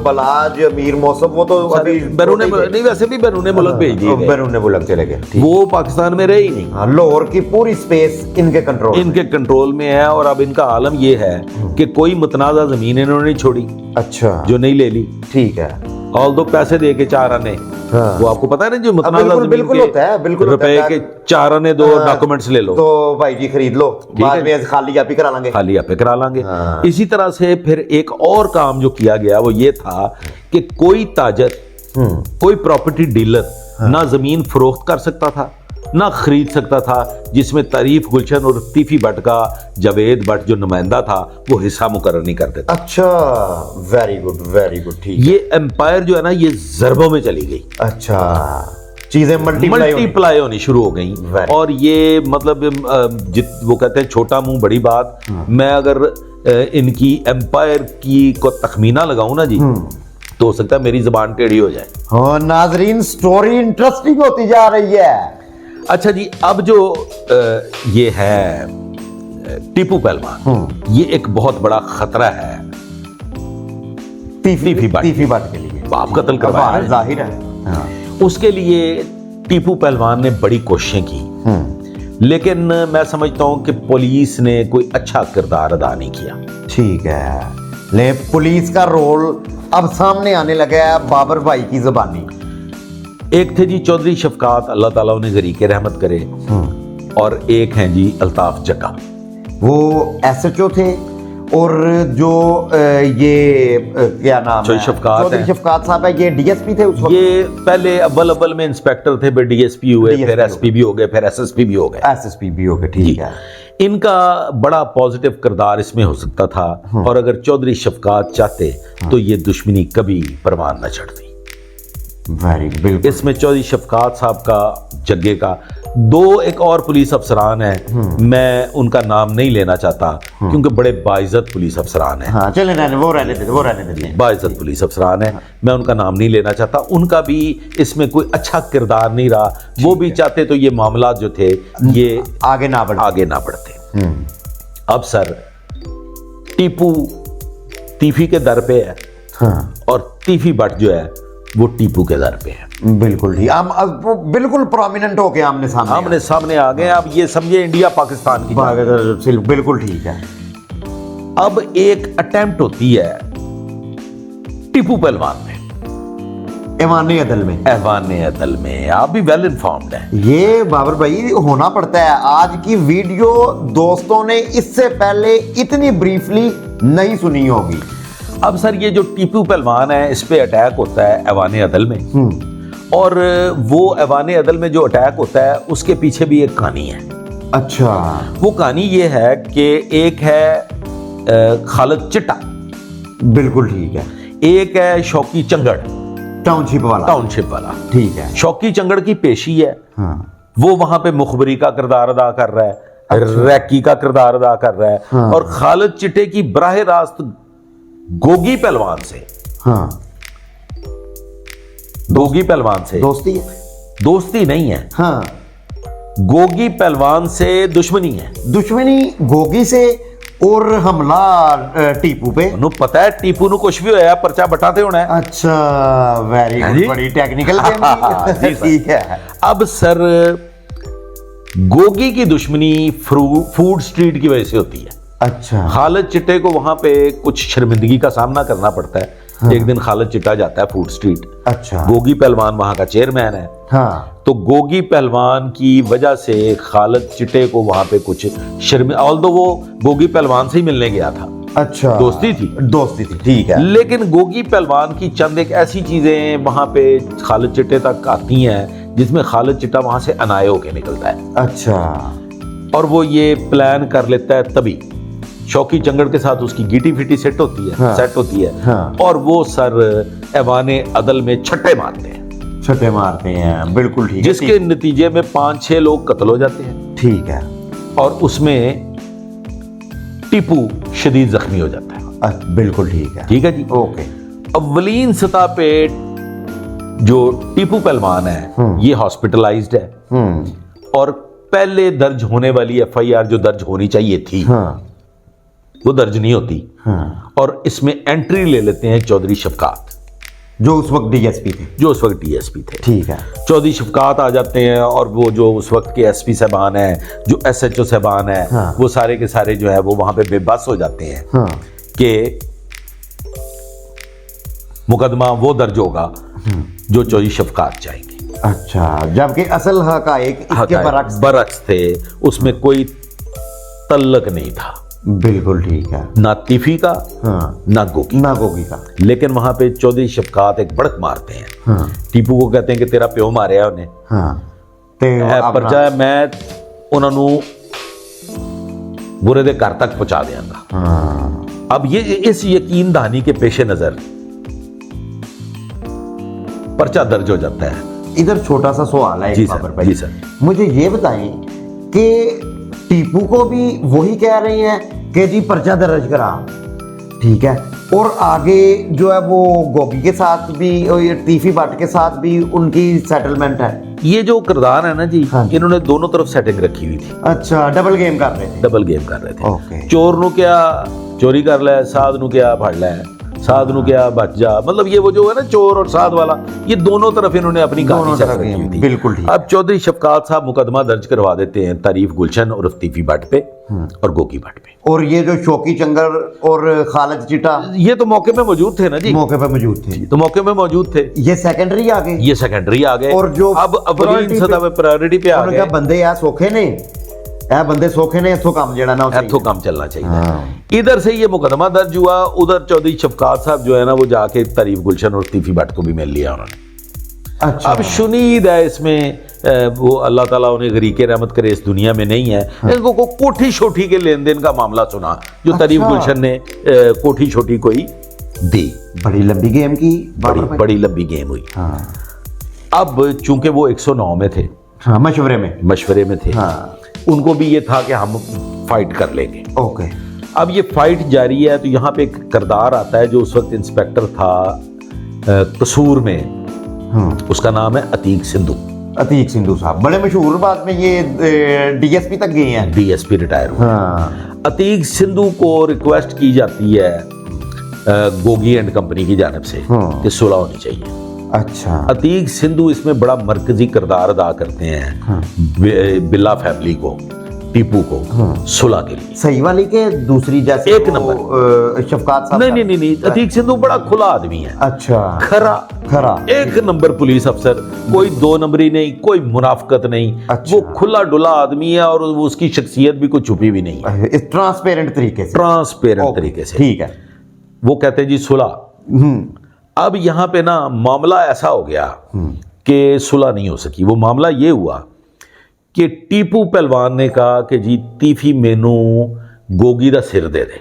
बलाज, अमीर मौसम, वो तो अभी बैरूने नहीं, वैसे भी बैरूने मुल्क भेज दिए गए, बैरूने मुल्क चले गए, वो पाकिस्तान में रहे ही नहीं। लाहौर की पूरी स्पेस इनके कंट्रोल में है। और अब इनका आलम ये है कि कोई मुतनाज़ा जमीन इन्होंने नहीं छोड़ी, अच्छा, जो नहीं ले ली। ठीक है। ऑल दो पैसे दे के 4 आने, हाँ। वो आपको पता है ना, जो बिल्कुल बिल्कुल होता है, बिल्कुल रुपए होता है। के 4 आने दो, डॉक्यूमेंट्स ले लो, तो भाई जी खरीद लो, बाद में खाली आप ही करा लेंगे। खाली आप करा लांगे। हाँ। इसी तरह से फिर एक और काम जो किया गया वो ये था कि कोई ताजर, कोई प्रॉपर्टी डीलर ना जमीन फरोख्त कर सकता था ना खरीद सकता था जिसमें तारीफ गुलशन और तीफी भट्ट का जावेद भट्ट जो नुमाइंदा था वो हिस्सा मुकर्रर नहीं करते थे। अच्छा, वेरी गुड, ठीक। ये एम्पायर जो है ना ये जरबों में चली गई। अच्छा, चीजें मल्टीप्लाई होनी शुरू हो गई। और ये मतलब वो कहते हैं छोटा मुंह बड़ी बात। मैं अगर इनकी एम्पायर की को तखमीना लगाऊं ना जी, तो हो सकता है मेरी जुबान टेढ़ी हो जाए। हाँ नाजरीन, स्टोरी इंटरेस्टिंग होती जा रही है। अच्छा जी, अब जो ये है टीपू पहलवान, ये एक बहुत बड़ा खतरा है तीफी भट्ट के लिए। बाप कत्ल करवाया है, जाहिर है। हाँ। उसके लिए टीपू पहलवान ने बड़ी कोशिशें की, लेकिन मैं समझता हूं कि पुलिस ने कोई अच्छा किरदार अदा नहीं किया। ठीक है, ले पुलिस का रोल अब सामने आने लगा है बाबर भाई की जुबानी। एक थे जी चौधरी शफकात, अल्लाह ताला उन्हें ज़रीके रहमत करे, और एक हैं जी अल्ताफ जग्गा, वो SHO थे। और जो क्या नाम है, चौधरी शफकात साहब है, ये DSP थे उस वक्त। ये पहले अव्वल में इंस्पेक्टर थे, फिर DSP हुए, फिर SP भी हो गए, फिर SSP भी हो गए। ठीक है। इनका बड़ा पॉजिटिव किरदार इसमें हो सकता था, और अगर चौधरी शफकात चाहते तो ये दुश्मनी कभी परवान न चढ़ती। बिल्कुल। इसमें चौधरी शफकात साहब का, जग्गे का, एक और पुलिस अफसरान हैं, मैं उनका नाम नहीं लेना चाहता क्योंकि बड़े बाइज्जत पुलिस अफसरान हैं। हाँ, चले वो रहने देते। बाइज्जत पुलिस अफसरान हैं, मैं उनका नाम नहीं लेना चाहता। उनका भी इसमें कोई अच्छा किरदार नहीं रहा। वो भी चाहते तो ये मामला जो थे ये आगे ना बढ़ते। अब सर टीपू तीफी के दर पे है, और तीफी भट्ट जो है वो टीपू के दर पे है। बिल्कुल ठीक। अब बिल्कुल प्रोमिनेंट होके आमने सामने आ गए। अब ये समझे इंडिया पाकिस्तान की। बिल्कुल ठीक है। अब एक अटेम्प्ट होती है टीपू पहलवान में, ऐवान अदल में। आप भी वेल इन्फॉर्म्ड हैं। ये बाबर भाई होना पड़ता है। आज की वीडियो दोस्तों ने इससे पहले इतनी ब्रीफली नहीं सुनी होगी। अब सर ये जो टीपू पहलवान है, इस पे अटैक होता है ऐवान अदल में, और वो ऐवान अदल में जो अटैक होता है उसके पीछे भी एक कहानी है। अच्छा। वो कहानी ये है कि एक है खालिद चिट्टा, बिल्कुल ठीक है। एक है शौकी चंगड़, टाउनशिप वाला। ठीक है। शौकी चंगड़ की पेशी है। वो वहां पे मुखबरी का किरदार अदा कर रहा है, रैकी का किरदार अदा कर रहा है। और खालिद चिट्टे की बराह रास्त गोगी पहलवान से दोस्ती नहीं है। हाँ। गोगी पहलवान से दुश्मनी गोगी से, और हमला टीपू पे। पता है टीपू नु कुछ भी होया, पर्चा बटाते होना है। अच्छा, वेरी गुड, बड़ी टेक्निकल गेम। ठीक है। अब सर गोगी की दुश्मनी फूड स्ट्रीट की वजह से होती है। अच्छा। खालिद चिट्टे को वहां पे कुछ शर्मिंदगी का सामना करना पड़ता है। हाँ। एक दिन खालिद चिट्टा जाता है फूड स्ट्रीट। अच्छा। गोगी पहलवान वहां का चेयरमैन है। हाँ। तो गोगी पहलवान की वजह से खालिद चिट्टे को वहां पे कुछ ऑल्दो वो गोगी पहलवान से ही मिलने गया था। अच्छा। दोस्ती थी। ठीक है। लेकिन गोगी पहलवान की चंद एक ऐसी चीजें वहां पे खालिद चिट्टे तक आती हैं जिसमें खालिद चिट्टा वहां से अनाय होके निकलता है। अच्छा। और वो ये प्लान कर लेता है, तभी शौकी चंगड़ के साथ उसकी गीटी फिटी सेट होती है। हाँ। और वो सर ऐवान अदल में छट्टे मारते हैं। बिल्कुल ठीक है। जिसके नतीजे में 5-6 लोग कत्ल हो जाते हैं। ठीक है। और उसमें टीपू शदीद जख्मी हो जाता है। बिल्कुल ठीक है जी। ओके। अव्वलीन सतह पे जो टीपू पहलवान है ये हॉस्पिटलाइज्ड है, और पहले दर्ज होने वाली FIR जो दर्ज होनी चाहिए थी वो दर्ज नहीं होती। और इसमें एंट्री ले लेते हैं चौधरी शफकात, जो उस वक्त DSP थे। ठीक है। चौधरी शफकात आ जाते हैं, और वो जो उस वक्त के SP साहबान हैं, जो SHO साहबान हैं, वो सारे के सारे जो है वो वहां पे बेबस हो जाते हैं कि मुकदमा वो दर्ज होगा जो चौधरी शफकात चाहेंगे। अच्छा, जबकि असल हकायक इसके बरक्स बरक्स थे, उसमें कोई तल्लक नहीं था। बिल्कुल ठीक है। ना तीफी का, हाँ, ना गोगी, ना गोगी का। लेकिन वहां पे चौधरी शफकात एक बड़क मारते हैं। हाँ, टीपू को कहते हैं कि तेरा प्यो मारिया उन्हें, हाँ, ते परचा मैं उन्होंने बुरे दे घर तक पहुंचा देंगा। हाँ, अब ये इस यकीन दहानी के पेश नजर पर्चा दर्ज हो जाता है। इधर छोटा सा सवाल है जी एक सर, बाबर भाई। जी सर। मुझे ये बताएं कि टीपू को भी वही कह रही हैं कि जी पर्चा दर्ज करा, ठीक है, और आगे जो है वो गोगी के साथ भी और ये तीफी भट्ट के साथ भी उनकी सेटलमेंट है। ये जो किरदार है ना जी, हाँ जी। इन्होंने दोनों तरफ सेटिंग रखी हुई थी, अच्छा, डबल गेम कर रहे थे। डबल गेम कर रहे थे। ओके। चोर नु क्या चोरी कर ले, साध नु क्या फड़ ले, साध नु क्या बच जा, मतलब ये वो जो है ना चोर और साध वाला, ये दोनों तरफ इन्होंने अपनी दोनों कहानी सेट तरफ रखी हुई थी। बिल्कुल ठीक। अब चौधरी शफकात साहब मुकदमा दर्ज करवा देते हैं तारीफ गुलशन और तीफी भट्ट पे और गोगी भट्ट पे। और ये जो शौकी चंगर और खालिद चिटा ये तो मौके में मौजूद थे ना जी, मौके पे मौजूद थे, तो मौके में मौजूद थे। ये सेकेंडरी आ गए, ये सेकेंडरी आ गए, और जो अब अवलीन priority सतह पे प्रायोरिटी पे आ उन्होंने कहा गए। बंदे आ सौखे ने, ए बंदे सौखे ने, इथों काम जेड़ा ना इथों काम चलना चाहिए। हाँ। इधर से ये मुकदमा दर्ज हुआ, उधर चौधरी शफकात साहब जो है ना वो जाके तारीफ गुलशन और तीफी भट्ट को भी मिल लिया उन्होंने। अच्छा, अब शुनीद है इसमें वो अल्लाह ताला उन्हें गरीके रहमत करे इस दुनिया में नहीं है। इनको को कोठी छोटी के लेन देन का मामला सुना जो तारीफ अच्छा। गुलशन ने कोठी छोटी कोई दी। बड़ी लंबी गेम की, बड़ी लंबी गेम हुई। हाँ, अब चूंकि वो 109 में थे, हाँ, मशवरे में थे, हाँ, उनको भी ये था कि हम फाइट कर लेंगे। ओके। अब ये फाइट जारी है, तो यहाँ पे एक किरदार आता है जो उस वक्त इंस्पेक्टर था कसूर में, उसका नाम है अतीक सिंधु। अतीक सिंधु साहब बड़े मशहूर, बाद में ये डीएसपी तक गए हैं। डीएसपी रिटायर हुए। हाँ, अतीक सिंधु को रिक्वेस्ट की जाती है गोगी एंड कंपनी की जानिब से कि सुलह होनी चाहिए। अच्छा, अतीक सिंधु इसमें बड़ा मरकजी किरदार अदा करते हैं बिल्ला फैमिली को, टीपू को सुलह के लिए। सही वाली के दूसरी जैसे एक नंबर शफकात साहब नहीं, अतीक सिंधु बड़ा खुला आदमी है। अच्छा, खरा एक नंबर पुलिस अफसर, कोई दो नंबरी नहीं, कोई मुनाफकत नहीं। अच्छा। वो खुला डुला आदमी है और वो उसकी शख्सियत भी कोई छुपी भी नहीं है, इस ट्रांसपेरेंट तरीके से। ट्रांसपेरेंट तरीके से। ठीक है। वो कहते हैं जी सुलह। अब यहाँ पे ना मामला ऐसा हो गया कि सुलह नहीं हो सकी। वो मामला ये हुआ कि टीपू पहलवान ने कहा कि जी तीफी मेनू गोगी दा सिर दे दे,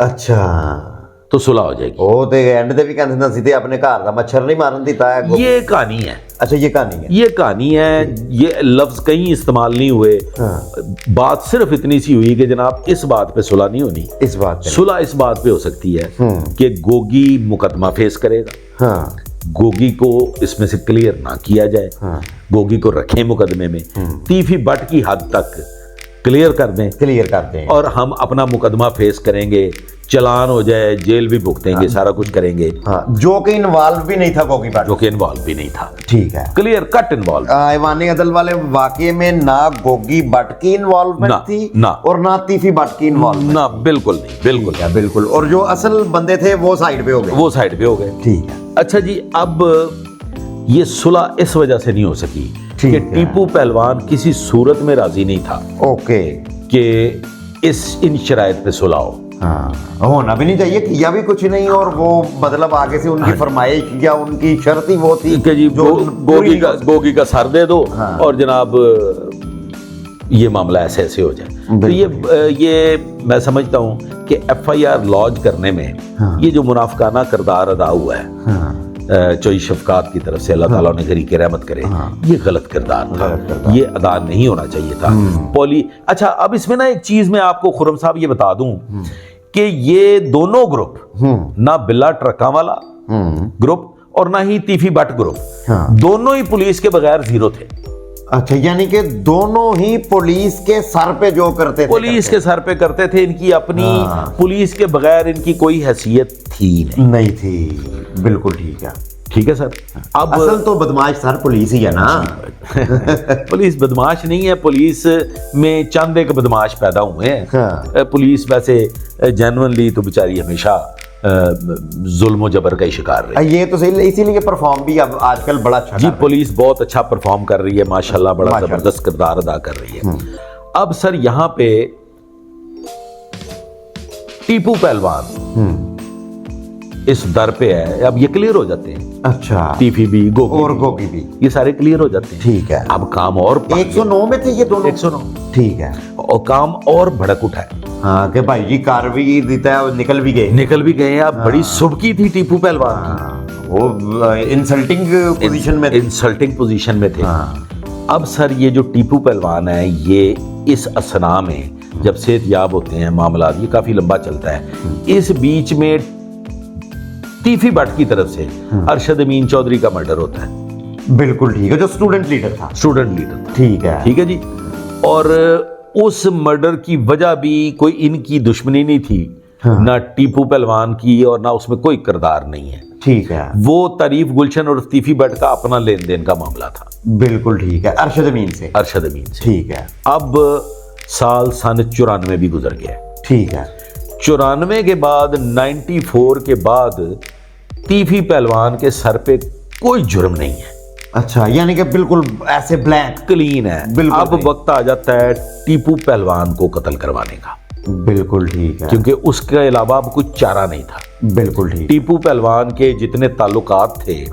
अच्छा, तो सुलह हो जाएगी। ਉਹ ਤੇ ਐਂਡ ਤੇ ਵੀ ਕਹਿੰਦੇ ਹੁੰਦੇ ਸੀ ਤੇ ਆਪਣੇ ਘਰ ਦਾ ਮੱਛਰ नहीं मारन ਦਿੱਤਾ है। ये कहानी है। अच्छा, ये कहानी है। ये कहानी है, ये लफ्ज कहीं इस्तेमाल नहीं हुए। हाँ। बात सिर्फ इतनी सी हुई कि जनाब इस बात पे सुलह नहीं होनी। इस बात पे सुलह इस बात पे हो सकती है कि गोगी मुकदमा फेस करेगा, हाँ, गोगी को इसमें से क्लियर ना किया जाए, हाँ, गोगी को रखें मुकदमे में, तीफी बट की हद तक क्लियर कर दें क्लियर करते हैं और हम अपना मुकदमा फेस करेंगे, चलान हो जाए, जेल भी भुगतेंगे, सारा कुछ करेंगे। हाँ, जो कि इन्वॉल्व भी नहीं था गोगी भट्ट, जो कि इन्वॉल्व भी नहीं था। ठीक है। Clear cut involve. ऐवानी अदल वाले वाकये में ना गोगी भट्ट की इन्वॉल्वमेंट ना, थी ना। और ना तीफी भट्ट की इन्वॉल्वमेंट। ना, बिल्कुल नहीं, बिल्कुल ठीक है, बिल्कुल। और जो असल बंदे थे वो साइड पे हो गए। वो साइड पे हो गए। ठीक है। अच्छा जी, अब ये सुलह इस वजह से नहीं हो सकी ठीक कि है। टीपू पहलवान किसी सूरत में राजी नहीं था ओके। कि इन शराइत पे सुलह हो। हाँ, होना भी नहीं चाहिए, किया भी कुछ नहीं, और वो मतलब आगे से उनकी फरमाइश या उनकी शर्त ही वो थी कि जी जो गोगी का सर दे दो, हाँ। और जनाब ये मामला ऐसे ऐसे हो जाए। तो ये मैं समझता हूँ कि FIR लॉन्च करने में हाँ। ये जो मुनाफकाना किरदार अदा हुआ है हाँ, चौधरी शफकात की तरफ से, अल्लाह ताला उन्हें गरीके रहमत करे, ये गलत किरदार था, ये अदा नहीं होना चाहिए था। अच्छा, अब इसमें ना एक चीज मैं आपको खुरम साहब ये बता दूं कि ये दोनों ग्रुप, ना बिल्ला ट्रका वाला ग्रुप और ना ही तीफी भट्ट ग्रुप, हाँ। दोनों ही पुलिस के बगैर जीरो थे। अच्छा, यानी कि दोनों ही पुलिस के सर पे जो करते थे, पुलिस के सर पे करते थे, इनकी अपनी पुलिस के बगैर इनकी कोई हैसियत थी नहीं थी। बिल्कुल ठीक है। ठीक है सर। अब असल तो बदमाश सर पुलिस ही है ना। पुलिस बदमाश नहीं है, पुलिस में चंद एक बदमाश पैदा हुए हैं। हाँ। पुलिस वैसे जेन्युइनली तो बेचारी हमेशा जुल्म जबर का ही शिकार रही। ये तो सही, इसीलिए परफॉर्म भी अब आजकल बड़ा अच्छा जी कर रहा है। पुलिस बहुत अच्छा परफॉर्म कर रही है माशाल्लाह, बड़ा माशाल्लाह। जबरदस्त किरदार अदा कर रही है। अब सर यहाँ पे टीपू पहलवान इस दर पे है, अब ये क्लियर हो जाते हैं। अच्छा, टीफी भी, गोगी और भी, गोगी भी, ये सारे क्लियर हो जाते हैं। ठीक है। अब काम और 109 में थे ये दोनों। 109, ठीक है। और काम और भड़क उठा है, हाँ कि भाई जी कार भी देता है और निकल भी गए। निकल भी गए। अब बड़ी सुबकी थी टीपू पहलवान की, वो इंसल्टिंग पोजीशन में थे। इंसल्टिंग पोजीशन में थे। हाँ। अब सर ये जो टीपू पहलवान है, ये इस असना में जब सेहतयाब होते हैं मामला, ये काफी लंबा चलता है। इस बीच में टीफी भट्ट की तरफ से अरशद अमीन चौधरी का मर्डर होता है। बिल्कुल ठीक है, जो स्टूडेंट लीडर था। स्टूडेंट लीडर था, ठीक है। ठीक है जी। और उस मर्डर की वजह भी कोई इनकी दुश्मनी नहीं थी, ना टीपू पहलवान की, और ना उसमें कोई किरदार नहीं है। ठीक है। वो तारीफ गुलशन और टीफी भट्ट का अपना लेन देन का मामला था। बिल्कुल ठीक है, अरशद अमीन से। अरशद अमीन से। ठीक है। अब साल सन 94 भी गुजर गया। ठीक है। 94 के बाद 94 के बाद टीफी पहलवान के सर पे कोई जुर्म नहीं है। अच्छा, यानी कि बिल्कुल ऐसे ब्लैंक। क्लीन है। बिल्कुल अब नहीं। वक्त आ जाता है टीपू पहलवान को कत्ल करवाने का, बिल्कुल ठीक है। क्योंकि उसके अलावा अब कुछ चारा नहीं था। बिल्कुल ठीक। टीपू पहलवान के जितने ताल्लुकात थे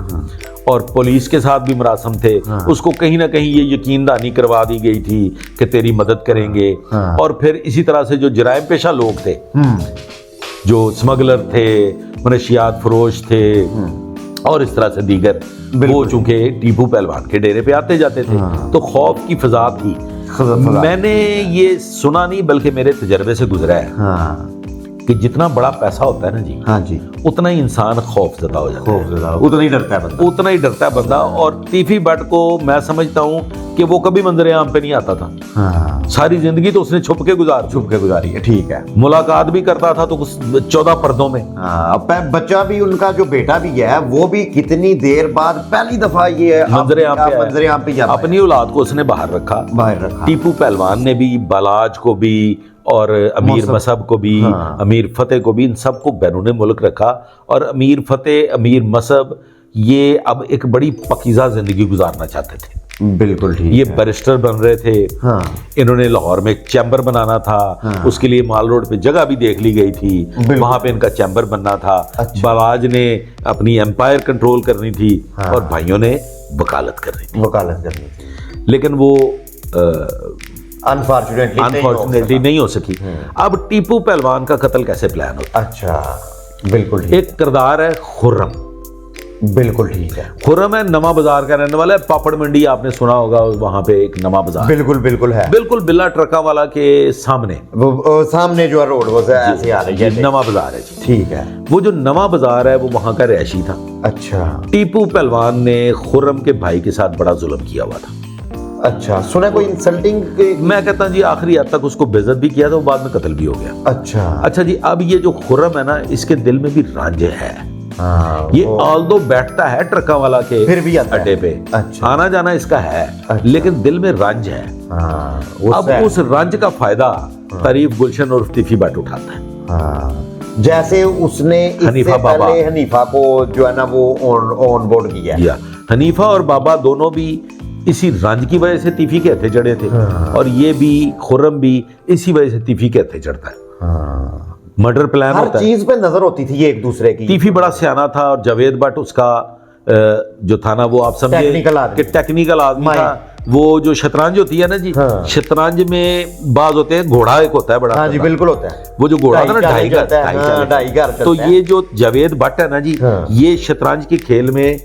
और पुलिस के साथ भी मुरासम थे, उसको कहीं ना कहीं ये यकीन दहानी करवा दी गई थी कि तेरी मदद करेंगे। और फिर इसी तरह से जो जराइम पेशा लोग थे, जो स्मगलर थे, मनशियात फरोश थे, और इस तरह से दीगर, वो चूंकि टीपू पहलवान के डेरे पे आते जाते थे, तो खौफ की फिजा थी। मैंने ये सुना नहीं बल्कि मेरे तजर्बे से गुजरा है कि जितना बड़ा पैसा होता है ना जी, हाँ जी, उतना ही इंसान खौफजदा हो जाता है, उतना ही डरता है बंदा। उतना ही डरता है बंदा। और टीफी भट्ट को मैं समझता हूँ कि वो कभी मंजर आम पे नहीं आता था। हाँ। सारी जिंदगी तो उसने छुप के गुजारी है। ठीक है। मुलाकात भी करता था तो 14 पर्दों में। हाँ, बच्चा भी, उनका जो बेटा भी है, वो भी कितनी देर बाद पहली दफा ये मंजर आम पे अपनी औलाद को उसने बाहर रखा। टीपू पहलवान ने भी, बालाज को भी, और अमीर मसहब को भी, अमीर फतेह को भी, इन सबको बैरून मुल्क रखा। और अमीर फतेह, अमीर मसहब, ये अब एक बड़ी पकीज़ा जिंदगी गुजारना चाहते थे। बिल्कुल ठीक। ये बैरिस्टर बन रहे थे। हाँ। इन्होंने लाहौर में एक चैम्बर बनाना था। उसके लिए माल रोड पे जगह भी देख ली गई थी, वहां पे इनका चैम्बर बनना था। अच्छा। बालाज ने अपनी एम्पायर कंट्रोल करनी थी, और भाइयों ने वकालत करनी थी। लेकिन वो अनफॉर्चुनेटली नहीं हो सकी। अब टीपू पहलवान का कत्ल कैसे प्लान होता है? अच्छा, बिल्कुल ठीक। एक किरदार है खुर्रम। बिल्कुल ठीक है। खुर्रम है, नवा बाजार का रहने वाला है। पापड़ मंडी आपने सुना होगा, वहां पे एक नवा बाजार बिल्कुल है। बिल्कुल बिल्ला ट्रका वाला के सामने, वो सामने जो रोड वो ऐसे आ रही है, नवा बाजार है जी। ठीक है। वो जो नवा बाजार है वो वहां का रैशी था। अच्छा। टीपू पहलवान ने खुर्रम के भाई के साथ बड़ा जुल्म किया हुआ था। अच्छा, सुना कोई इंसल्टिंग। मैं कहता हूँ जी, आखिरी हद तक उसको बेइज्जत भी किया था, वो बाद में कत्ल भी हो गया। अच्छा जी। अब ये जो खुर्रम है ना, इसके दिल में भी रंज है। ये ऑल्दो बैठता है ट्रका वाला के फिर भी अड्डे पे। अच्छा। आना जाना इसका है। अच्छा। लेकिन दिल में रंज है। अब उस रंज का फायदा तारीफ गुलशन और टीफी भट्ट उठाता है। जैसे उसने इससे पहले हनीफा को जो है ना वो ऑन बोर्ड किया। हनीफा और बाबा दोनों भी इसी रंज की वजह से तीफी के हथे चढ़े थे। और ये भी, खुर्रम भी इसी वजह से तीफी के हथे चढ़ता है। मर्डर प्लान होता है, हर चीज पे नजर होती थी ये एक दूसरे की। तीफी बड़ा सियाना था, और जावेद भट्ट उसका जो था ना, वो आप समझे कि टेक्निकल आदमी था। वो जो शतरंज होती है ना जी, शतरंज में बाज होते हैं, घोड़ा एक होता है बड़ा। हाँ जी, बिल्कुल होता है। वो जो घोड़ा था ना, ढाई घर। तो ये जो जावेद भट्ट है ना जी, ये शतरंज के खेल में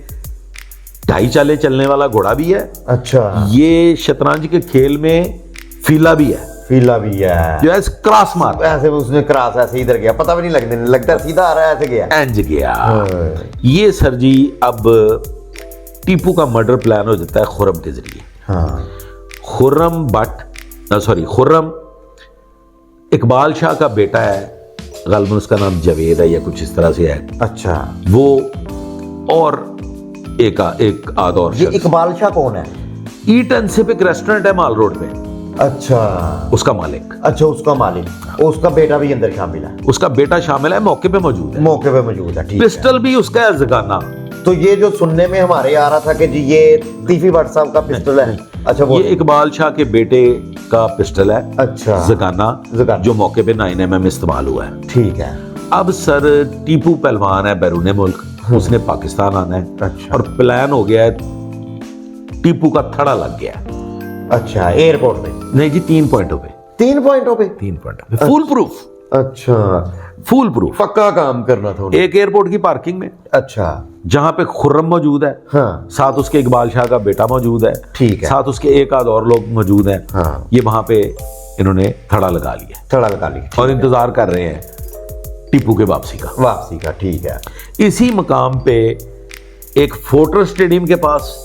2.5 चालें चलने वाला घोड़ा भी है। अच्छा। ये शतरंज के खेल में फीला भी है। जो ऐसे क्रॉस मार, ऐसे उसने क्रॉस ऐसे इधर गया, पता भी नहीं लगता सीधा आ रहा है, ऐसे गया, इंज गया। ये सर जी, अब टीपू का मर्डर प्लान हो जाता है खुर्रम के जरिए। खुर्रम इकबाल शाह का बेटा है, गलबन उसका नाम जावेद है या कुछ इस तरह से है। अच्छा। वो और एक आद और ये इकबाल शाह कौन है? ईट एंड सिप एक रेस्टोरेंट है माल रोड पे। अच्छा उसका मालिक। अच्छा, उसका मालिक, उसका बेटा भी अंदर शामिल है? उसका बेटा शामिल है, मौके पे मौजूद है, मौके पे मौजूद है, ठीक है। पिस्टल भी उसका है जगाना। तो ये जो सुनने में हमारे आ रहा था कि जी ये तीफी भट्ट साहब का पिस्टल है, अच्छा वो ये इकबाल शाह के बेटे का पिस्टल है, अच्छा जगाना, जो मौके पे 9mm इस्तेमाल हुआ है। ठीक है। अब सर टीपू पहलवान है बैरून मुल्क, उसने पाकिस्तान आना है। अच्छा। और प्लान हो गया है, टीपू का थड़ा लग गया है। अच्छा, एयरपोर्ट पे? नहीं जी, 3 पॉइंटों पे। 3 पॉइंटों पे? 3 पॉइंट पे, फुल प्रूफ। अच्छा, फुल प्रूफ, पक्का काम करना था उन्हें। एक एयरपोर्ट की पार्किंग में, अच्छा, जहां पे खुर्रम मौजूद है, हाँ, साथ उसके इकबाल शाह का बेटा मौजूद है, ठीक है, साथ उसके एक आध और लोग मौजूद हैं, हाँ, ये वहां पे इन्होंने थड़ा लगा लिया थड़ा लगा लिया और इंतजार कर रहे हैं टीपू के वापसी का। वापसी का, ठीक है। इसी मकाम पे एक फोर्ट्रेस स्टेडियम के पास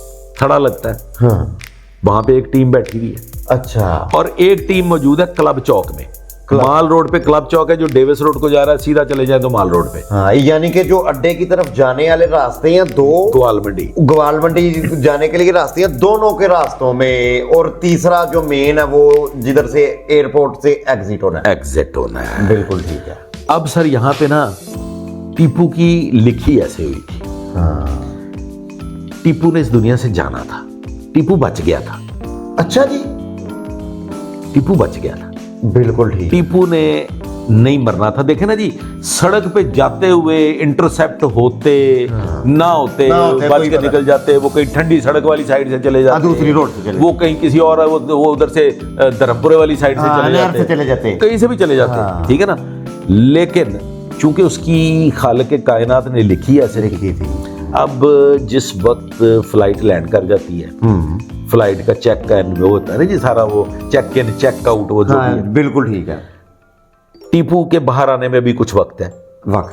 थड़ा लगता है, हाँ, वहां पे एक टीम बैठी हुई है अच्छा, और एक टीम मौजूद है क्लब चौक में। माल रोड पे क्लब चौक है, जो डेविस रोड को जा रहा है, सीधा चले जाए तो माल रोड पे। हाँ, यानी कि जो अड्डे की तरफ जाने वाले रास्ते हैं दो, ग्वाल मंडी, ग्वाल मंडी जाने के लिए रास्ते हैं, दोनों के रास्तों में, और तीसरा जो मेन है वो जिधर से एयरपोर्ट से एग्जिट होना है। एग्जिट होना है, बिल्कुल ठीक है। अब सर यहाँ पे ना टीपू की लिखी ऐसे हुई थी, हाँ, टीपू ने इस दुनिया से जाना था, टीपू बच गया था। अच्छा जी, टीपू बच गया था, बिल्कुल ठीक। टीपू ने नहीं मरना था। देखे ना जी, सड़क पे जाते हुए इंटरसेप्ट होते ना होते, बच के निकल जाते, वो कहीं ठंडी सड़क वाली साइड से चले जाते, दूसरी रोड से चले, वो कहीं किसी और वो उधर से धर्मपुरे वाली साइड से चले जाते, कहीं से भी चले जाते, ठीक है ना। लेकिन चूंकि उसकी खालिक के कायनात ने लिखी ऐसे लिखी थी। अब जिस वक्त फ्लाइट लैंड कर जाती है, फ्लाइट का चेक इन वो होता है ना जी, सारा वो चेक इन चेक आउट वो जो भी है, बिल्कुल ठीक है। टीपू के बाहर आने में भी कुछ वक्त है,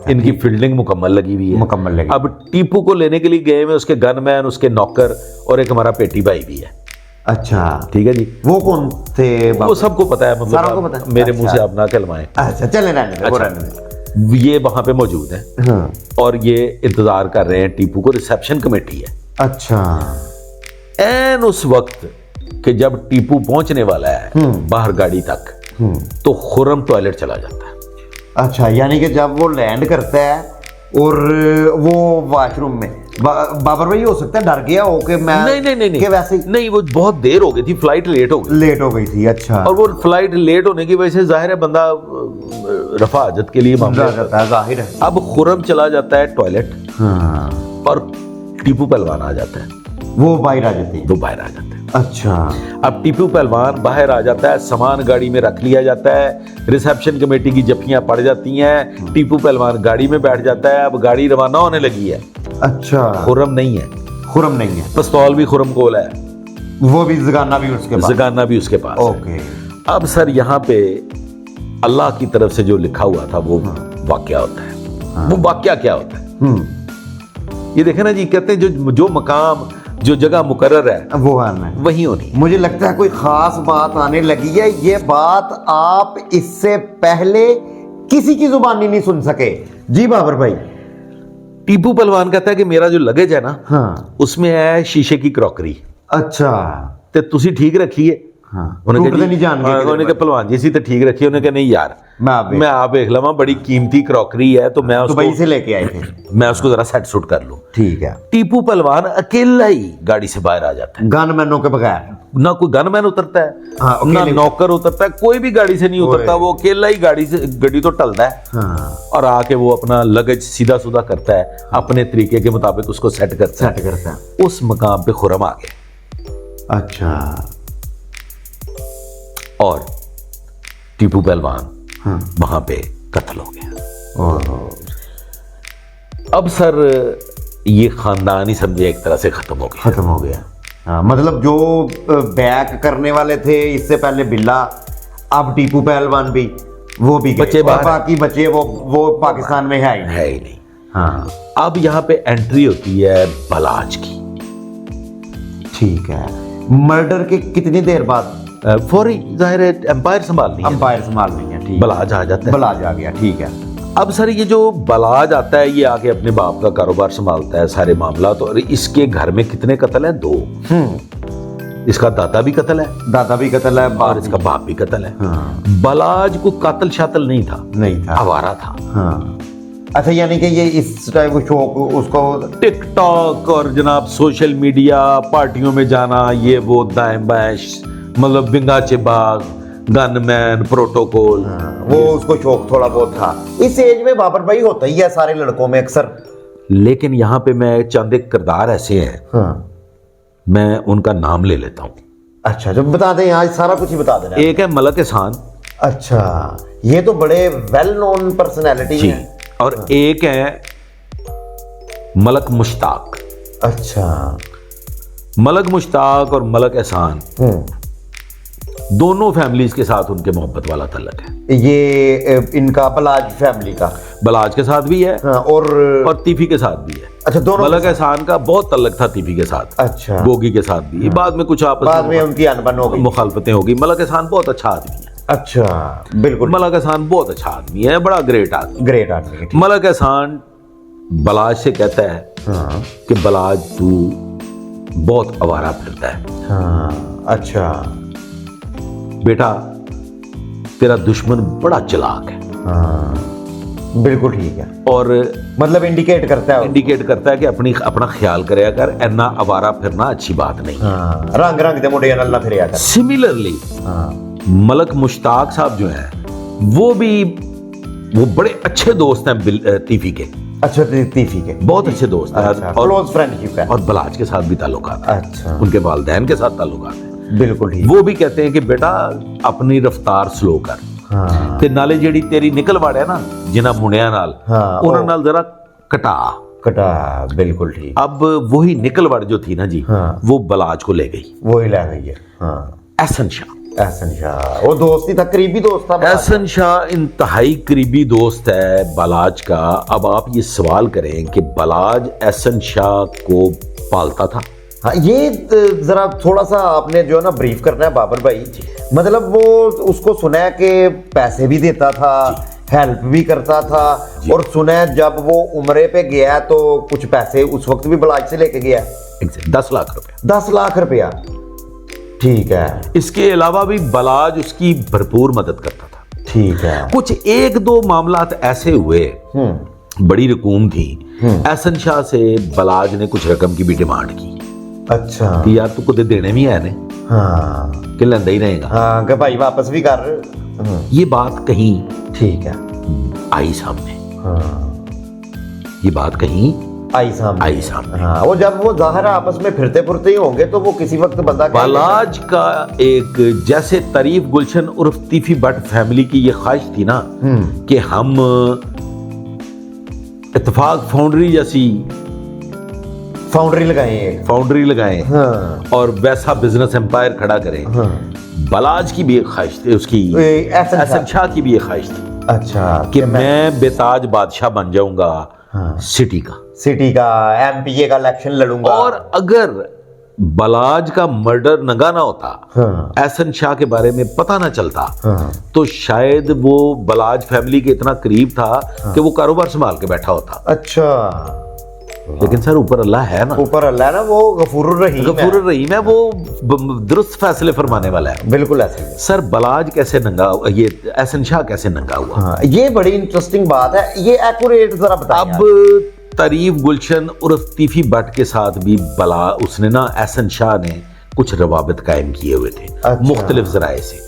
इनकी फील्डिंग मुकम्मल लगी हुई है, मुकम्मल लगी। अब टीपू को लेने के लिए गए में उसके गनमैन, उसके नौकर और एक हमारा पेटी भाई भी है। अच्छा, ठीक है जी। वो कौन थे? वो सबको पता है, मतलब सारों को पता है? मेरे मुंह से आप ना कहलवाएं। अच्छा, चले रहने दो, अच्छा, रहने दो। ये वहां पे मौजूद है, हाँ, और ये इंतजार कर रहे हैं टीपू को, रिसेप्शन कमेटी है। अच्छा, एन उस वक्त कि जब टीपू पहुंचने वाला है बाहर गाड़ी तक, तो खुर्रम टॉयलेट चला जाता है। अच्छा, यानी कि जब वो लैंड करता है और वो वॉशरूम में, बाबर भाई हो सकता है डर गया हो कि मैं नहीं कि वैसे ही नहीं, वो बहुत देर हो गई थी, फ्लाइट लेट हो गई थी। अच्छा, और वो फ्लाइट लेट होने की वजह से जाहिर है बंदा रफा हजत के लिए मामला जाता है, जाहिर है। अब खुर्रम चला जाता है टॉयलेट, हाँ, और टीपू पहलवान आ जाता है, वो बाहर आ जाते हैं। वो बाहर आ जाते हैं। अच्छा, अब टीपू पहलवान बाहर आ जाता है, सामान गाड़ी में रख लिया जाता है, रिसेप्शन कमेटी की जफ्फियां पड़ जाती हैं, टीपू पहलवान गाड़ी में बैठ जाता है। अब गाड़ी रवाना होने लगी है। अच्छा, खुर्रम नहीं है, खुर्रम नहीं है, पिस्तौल भी खुर्रम कोल है, वो भी जगाना भी उसके पास, जगाना भी उसके पास। ओके। अब सर यहाँ पे अल्लाह की तरफ से जो लिखा हुआ था वो वाकया होता है। वो वाकया क्या होता है, ये देखे ना जी, कहते हैं जो मकाम, जो जगह मुकर्रर है वो आना है, वही होनी। मुझे लगता है कोई खास बात आने लगी है। ये बात आप इससे पहले किसी की जुबानी नहीं सुन सके। जी बाबर भाई। टीपू पहलवान कहता है कि मेरा जो लगेज है ना, हाँ, उसमें है शीशे की क्रॉकरी, अच्छा, ते तुसी ठीक रखिए। हाँ, उन्होंने टूटते नहीं जान गए। उन्होंने कहा पहलवान जी सी तो ठीक रखिए। उन्होंने कहा नहीं यार, मैं आप देख लवा, बड़ी कीमती क्रॉकरी है, तो मैं दुबई से लेके आए थे, मैं उसको जरा सेट सूट कर लूं। ठीक है। टीपू पहलवान अकेला ही गाड़ी से बाहर आ जाता है, गनमैनों के बगैर। ना कोई गनमैन उतरता है, हाँ, ना नौकर उतरता है, कोई भी गाड़ी से नहीं उतरता, वो अकेला ही गाड़ी तो टलता है। हाँ, और आके वो अपना लगेज सीधा सुधा करता है, अपने तरीके के मुताबिक उसको सेट करता है। उस मकाम पे खुर्रम आ गया। अच्छा, और टीपू पहलवान वहां पे कत्ल हो गया। अब सर ये खानदान ही समझे एक तरह से खत्म हो गया। हाँ, मतलब जो बैक करने वाले थे इससे पहले बिल्ला, अब टीपू पहलवान भी, वो भी बच्चे बाहर, बाकी बच्चे वो पाकिस्तान में है ही नहीं। हाँ, अब यहाँ पे एंट्री होती है बलाज की। ठीक है। मर्डर के कितनी देर बाद? फौरी, जाहिर है एम्पायर संभालनी है, ठीक। बलाज आ जाता है, बलाज आ गया, ठीक है। अब सर ये जो बलाज आता है, ये आके अपने बाप का कारोबार संभालता है, सारे मामला। तो इसके घर में कितने कत्ल हैं? 2। इसका दादा भी कत्ल है, दादा भी कत्ल है और इसका बाप भी कत्ल है। हाँ। बलाज को कातल शातल नहीं था, नहीं था, आवारा था। हाँ। अच्छा, यानी कि ये इस टाइप का शौक उसको टिकटॉक और जनाब सोशल मीडिया, पार्टियों में जाना, ये वो दाएं बाएं, मतलब बिंगा चिबाग, गनमैन, प्रोटोकॉल, वो उसको शौक थोड़ा बहुत था। इस एज में बाबर भाई होता ही है सारे लड़कों में अक्सर। लेकिन यहाँ पे मैं चंद एक किरदार ऐसे हैं, हाँ। मैं उनका नाम ले लेता हूँ। अच्छा, जब बता दें, आज सारा कुछ ही बता देना। एक है मलक एहसान अच्छा, ये तो बड़े वेल नोन पर्सनैलिटी जी, हैं। और एक है मलक मुश्ताक। अच्छा। मलक मुश्ताक और मलक एहसान दोनों फैमिलीज के साथ उनके मोहब्बत वाला तल्लक है। ये इनका बलाज फैमिली का बलाज के साथ भी है, हाँ, और तीफी के साथ भी है। अच्छा, दोनों मलक एहसान का बहुत तल्लक था तीफी के साथ, अच्छा, गोगी के साथ भी। बाद में कुछ आपस बाद में उनकी अनबन हो गई, मुखालफतें हो गई। मलक एहसान बहुत अच्छा आदमी है। अच्छा, बिल्कुल, मलक एहसान बहुत अच्छा आदमी है, बड़ा ग्रेट आदमी, ग्रेट आदमी। मलक एहसान बलाज से कहता है हाँ, कि बलाज तू बहुत आवारा फिरता है। हाँ, अच्छा, बेटा तेरा दुश्मन बड़ा चालाक है। हाँ, बिल्कुल ठीक है। और मतलब इंडिकेट करता है, इंडिकेट करता है कि अपना ख्याल करे, अगर ऐना आवारा फिरना अच्छी बात नहीं। हाँ, रंग रंग दे मुंडे अल्लाह फिर याद। सिमिलरली मलक मुश्ताक साहब जो हैं वो बड़े अच्छे दोस्त हैं तीफी के। अच्छा, तीफी के बहुत अच्छे दोस्त हैं, अच्छा, क्लोज फ्रेंडशिप है। और बलाज के साथ भी ताल्लुकात है। अच्छा, उनके वालिदैन के साथ ताल्लुकात है। बिल्कुल ठीक। वो भी कहते हैं कि बेटा अपनी रफ्तार स्लो कर, हाँ, ते नाले जेड़ी तेरी निकल वाड़े ना जिन्हां मुंडियां नाल, हाँ, उन्हां नाल जरा कटा। बिल्कुल ठीक। अब वही निकल वाड़ जो थी ना जी, हाँ, वो बलाज को ले गई। वो ही ले गई है। हाँ, एहसन शाह, एहसन शाह वो दोस्त ही था, करीबी दोस्त था। एहसन शाह इंतहाई करीबी दोस्त है बलाज का। अब आप ये सवाल करें कि बलाज एहसन शाह को पालता था। हाँ, ये जरा थोड़ा सा आपने जो है ना ब्रीफ करना है बाबर भाई। मतलब वो उसको सुना है कि पैसे भी देता था, हेल्प भी करता था, और सुना है जब वो उम्रे पे गया तो कुछ पैसे उस वक्त भी बलाज से लेके गया, 10 लाख रुपए। 10 लाख रुपया, ठीक है। इसके अलावा भी बलाज उसकी भरपूर मदद करता था। ठीक है। कुछ एक दो मामलात ऐसे हुए, बड़ी रकूम थी, एहसन शाह से बलाज ने कुछ रकम की भी डिमांड की। अच्छा, कि यार तू कुछ देने भी है ने, हाँ, कि लेंदा ही रहेगा, हाँ, कि भाई वापस भी कर। ये बात कहीं ठीक है, आई सामने। हाँ, ये बात कहीं आई सामने, आई सामने। हाँ, वो जब वो जाहिर है आपस में फिरते फुरते ही होंगे तो वो किसी वक्त बंदा बलाज का एक, जैसे तारीफ गुलशन उर्फ तीफी भट्ट फैमिली की ये ख्वाहिश थी ना कि हम इत्तेफाक फाउंड्री जैसी फाउंड्री लगाएं, हाँ, और वैसा बिजनेस एम्पायर खड़ा करें। हाँ, बलाज की भी एक ख्वाहिश थी, उसकी एहसन शाह की भी एक ख्वाहिश थी। अच्छा, कि मैं बेताज बादशाह बन जाऊंगा, हाँ, सिटी का एमपीए का इलेक्शन लड़ूंगा। और अगर बलाज का मर्डर नंगा ना होता, हाँ, एहसन शाह के बारे में पता ना चलता, हाँ, तो शायद वो बलाज फैमिली के इतना करीब था कि वो कारोबार संभाल के बैठा होता। अच्छा, लेकिन सर ऊपर अल्लाह है ना, ऊपर अल्लाह है ना, वो गफूरुर रहीम है, वो दुरुस्त फैसले फरमाने वाला है। बिल्कुल ऐसे ही। सर बलाज कैसे नंगा, ये एहसन शाह कैसे नंगा हुआ? हाँ, ये बड़ी इंटरेस्टिंग बात है, ये एक्यूरेट जरा बताइए। अब तारीफ गुलशन उर्फ तीफी भट्ट के साथ भी उसने ना, एहसन शाह ने कुछ रवाबित कायम किए हुए थे। अच्छा, मुख्तलिफ जराए से,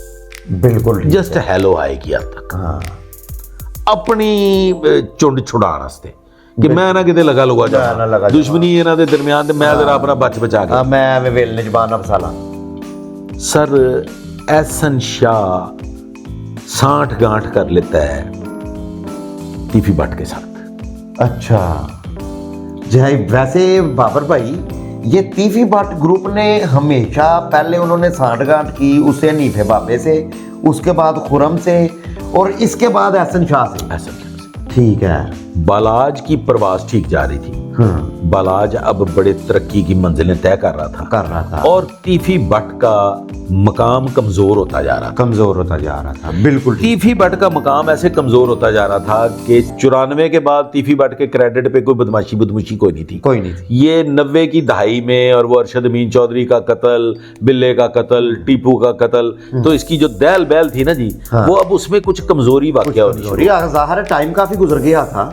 बिल्कुल जस्ट हेलो हाई किया तक, हाँ, अपनी चुंड छुड़ाने वास्ते कि मैं ना किते लगा लुगा जा, दुश्मनी इन्हां दे दरमियान ते मैं जरा अपना बचा के, मैं एवें वेलने जबान ना फसाला। सर एहसन शाह सांठ गांठ कर लेता है तीफी भट्ट के साथ। अच्छा जी, वैसे बाबर भाई ये तीफी भट्ट ग्रुप ने हमेशा पहले उन्होंने सांठगांठ की, उससे नीफे बाबे से, उसके बाद खुरम से, और इसके बाद एहसन शाह से। एहसन शाह से। ठीक है। बलाज की प्रवास ठीक जा रही थी, हाँ, बालाज अब बड़े तरक्की की मंजिलें तय कर रहा था और तीफी भट्ट का मकाम कमजोर होता जा रहा था। बिल्कुल तीफी भट्ट का मकाम ऐसे कमजोर होता जा रहा था कि 94 के बाद तीफी भट्ट के क्रेडिट पे कोई बदमाशी कोई नहीं थी। ये 90 की दहाई में और वो अरशद अमीन चौधरी का कत्ल, बिल्ले का कत्ल, टीपू का कत्ल, तो इसकी जो दहल बैल थी ना जी, वो अब उसमें कुछ कमजोरी वाकया होनी शुरू। ज़ाहिर है टाइम काफी गुजर गया था।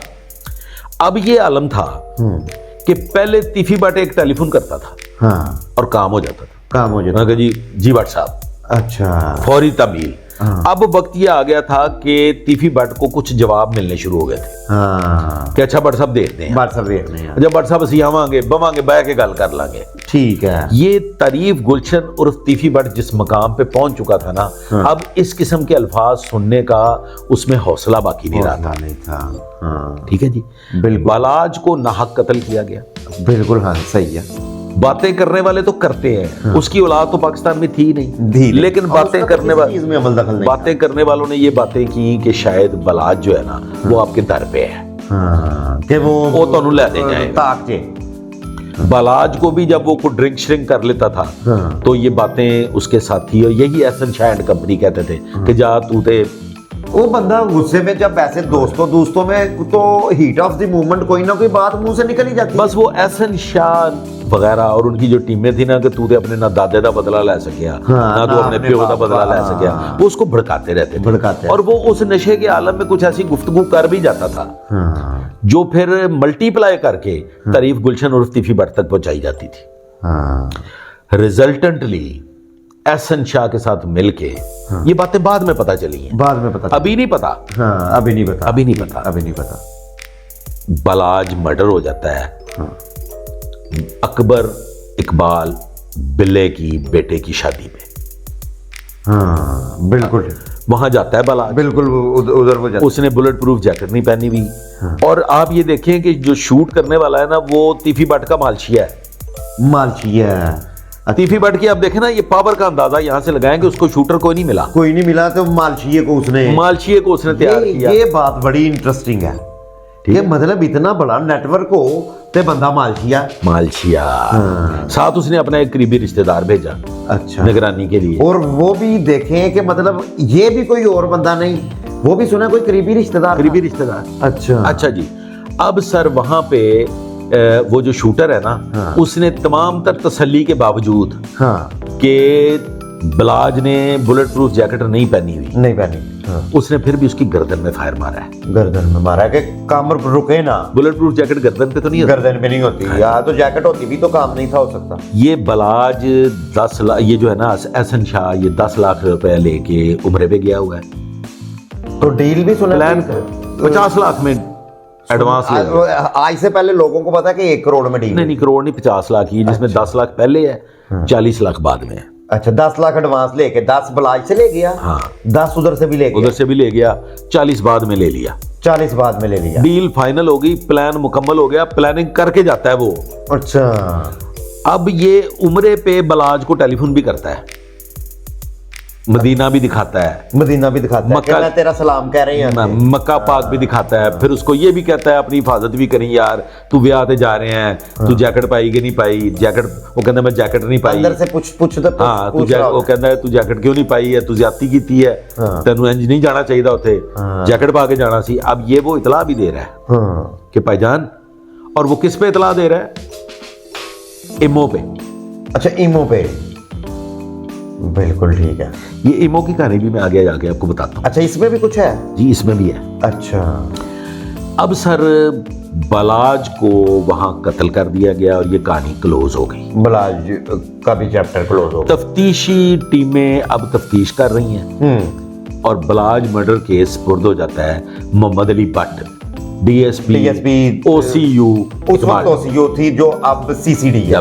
अब ये आलम था कि पहले तीफी भट्ट एक टेलीफोन करता था और काम हो जाता था। जी भट्ट साहब, अच्छा, फौरी तमील। अब वक्त ये आ गया था कि तीफी भट्ट को कुछ जवाब मिलने शुरू हो गए थे कि अच्छा भट्ट साहब देखते हैं, जब भट्ट साहब ਅਸੀਂ ਆਵਾਂਗੇ ਬਵਾਂਗੇ ਬਹਿ के गल कर लांगे। ठीक है। ये तारीफ गुलशन उर्फ तीफी भट्ट जिस मकाम पे पहुंच चुका था ना, अब इस किस्म के अल्फाज सुनने का उसमें हौसला बाकी नहीं रहा था। ठीक है जी, बिल्कुल। बालाज को नाहक कत्ल किया गया। बिल्कुल, हाँ सही है। बातें करने वाले तो करते हैं, उसकी औलाद तो पाकिस्तान में थी नहीं, लेकिन बातें करने वालों ने ये बातें की कि शायद बालाज जो है ना वो आपके दर पे है, कि वो तो लेते जाए। बालाज को भी जब वो कुछ ड्रिंक श्रिंक कर लेता था तो ये बातें उसके साथी, और यही एहसन शाह एंड कंपनी कहते थे कि जा तू ते वो बंदा गुस्से में, जब ऐसे दोस्तों में तो हीट ऑफ द मोमेंट कोई ना कोई बात मुंह से निकल ही जाती। बस वो एहसन शाह वगैरह और उनकी जो टीमें थी ना कि तू अपने ना दादे का बदला ले सकिया, ना तू अपने प्यो का बदला ले सकिया, वो उसको भड़काते रहते और वो उस नशे के आलम में कुछ ऐसी गुफ्तगू कर भी जाता था जो फिर मल्टीप्लाई करके तारीफ गुलशन उर्फ तीफी भट्ट तक पहुंचाई जाती थी। रिजल्टेंटली एहसन शाह के साथ मिलके ये बातें बाद में पता चली हैं, अभी नहीं पता। बालाज मर्डर हो जाता है अकबर इकबाल बिल्ले की बेटे की शादी में। बिल्कुल, वहां जाता है बालाज, बिल्कुल उधर वो जाता। उसने बुलेट प्रूफ जैकेट नहीं पहनी हुई। और आप ये देखें कि जो शूट करने वाला है ना वो तीफी भट्ट का मालशिया है। तीफी भट्ट की आप देखें ना, ये पावर का अंदाजा यहां से लगाएं कि उसको शूटर कोई नहीं मिला, तो मालशिए को उसने तैयार किया। ये बात बड़ी इंटरेस्टिंग है कि मतलब इतना बड़ा नेटवर्क हो ते बंदा मालशिया। साथ उसने अपना एक करीबी रिश्तेदार भेजा, अच्छा, निगरानी के लिए। और वो भी देखें कि मतलब ये भी कोई और बंदा नहीं, वो भी सुना कोई करीबी रिश्तेदार। अच्छा जी। अब सर वहां पे वो जो शूटर है ना, उसने तमाम तर तसल्ली के बावजूद कि बालाज ने बुलेट प्रूफ जैकेट नहीं पहनी, उसने फिर भी उसकी गर्दन में फायर मारा है। कि काम रुके ना। बुलेट प्रूफ जैकेट गर्दन पे तो नहीं होती, या तो जैकेट होती भी तो काम नहीं था हो सकता। ये बालाज 10 लाख, ये जो है ना एहसन शाह, ये 10 लाख रुपए लेके उम्रे पे गया हुआ है। तो डील भी सुना, प्लान 50 लाख में एडवांस आज से पहले लोगों को पता कि 1 करोड़ में डील नहीं, करोड़ नहीं, 50 लाख ही, जिसमें 10 लाख पहले है, 40 लाख बाद में है। अच्छा, 10 लाख एडवांस लेके 10 बालाज से ले गया, 10 उधर से भी ले गया, 40 बाद में ले लिया। डील फाइनल हो गई, प्लान मुकम्मल हो गया, प्लानिंग करके जाता है वो। अच्छा, अब ये उम्रे पे बालाज को टेलीफोन भी करता है, मदीना भी दिखाता है, मक्का तेरा सलाम कह रहे हैं, मक्का पाक भी दिखाता है। फिर उसको ये भी कहता है अपनी हिफाजत भी करी यार, तू ब्याह ते जा रहे हैं, तू जैकेट पाई कि नहीं पाई, जैकेट, वो कहता मैं जैकेट नहीं पाई, अंदर से पूछ वो कहता है तू जैकेट क्यों नहीं पाई है, तू ज्यादती कीती है, तेनू इंज नहीं जाना चाहिए उथे, जैकेट पा के जाना सी। अब ये वो इतला भी दे रहा है कि भाईजान, और वो किस पे इतला दे रहा है? इमो पे। अच्छा, इमो पे, बिल्कुल ठीक है। ये इमो की कहानी भी मैं आगे जाके आपको बताता हूँ। अच्छा, इसमें भी कुछ है? जी, इसमें भी है। अच्छा, अब सर बालाज को वहां कत्ल कर दिया गया और ये कहानी क्लोज हो गई, बालाज का भी चैप्टर क्लोज हो गया। तफ्तीशी टीमें अब तफ्तीश कर रही हैं और बालाज मर्डर केस पुर्द हो जाता है मोहम्मद अली भट्ट, डीएसपी ओसीयू, उस वक्त ओसीयू थी जो अब सीसीडी है,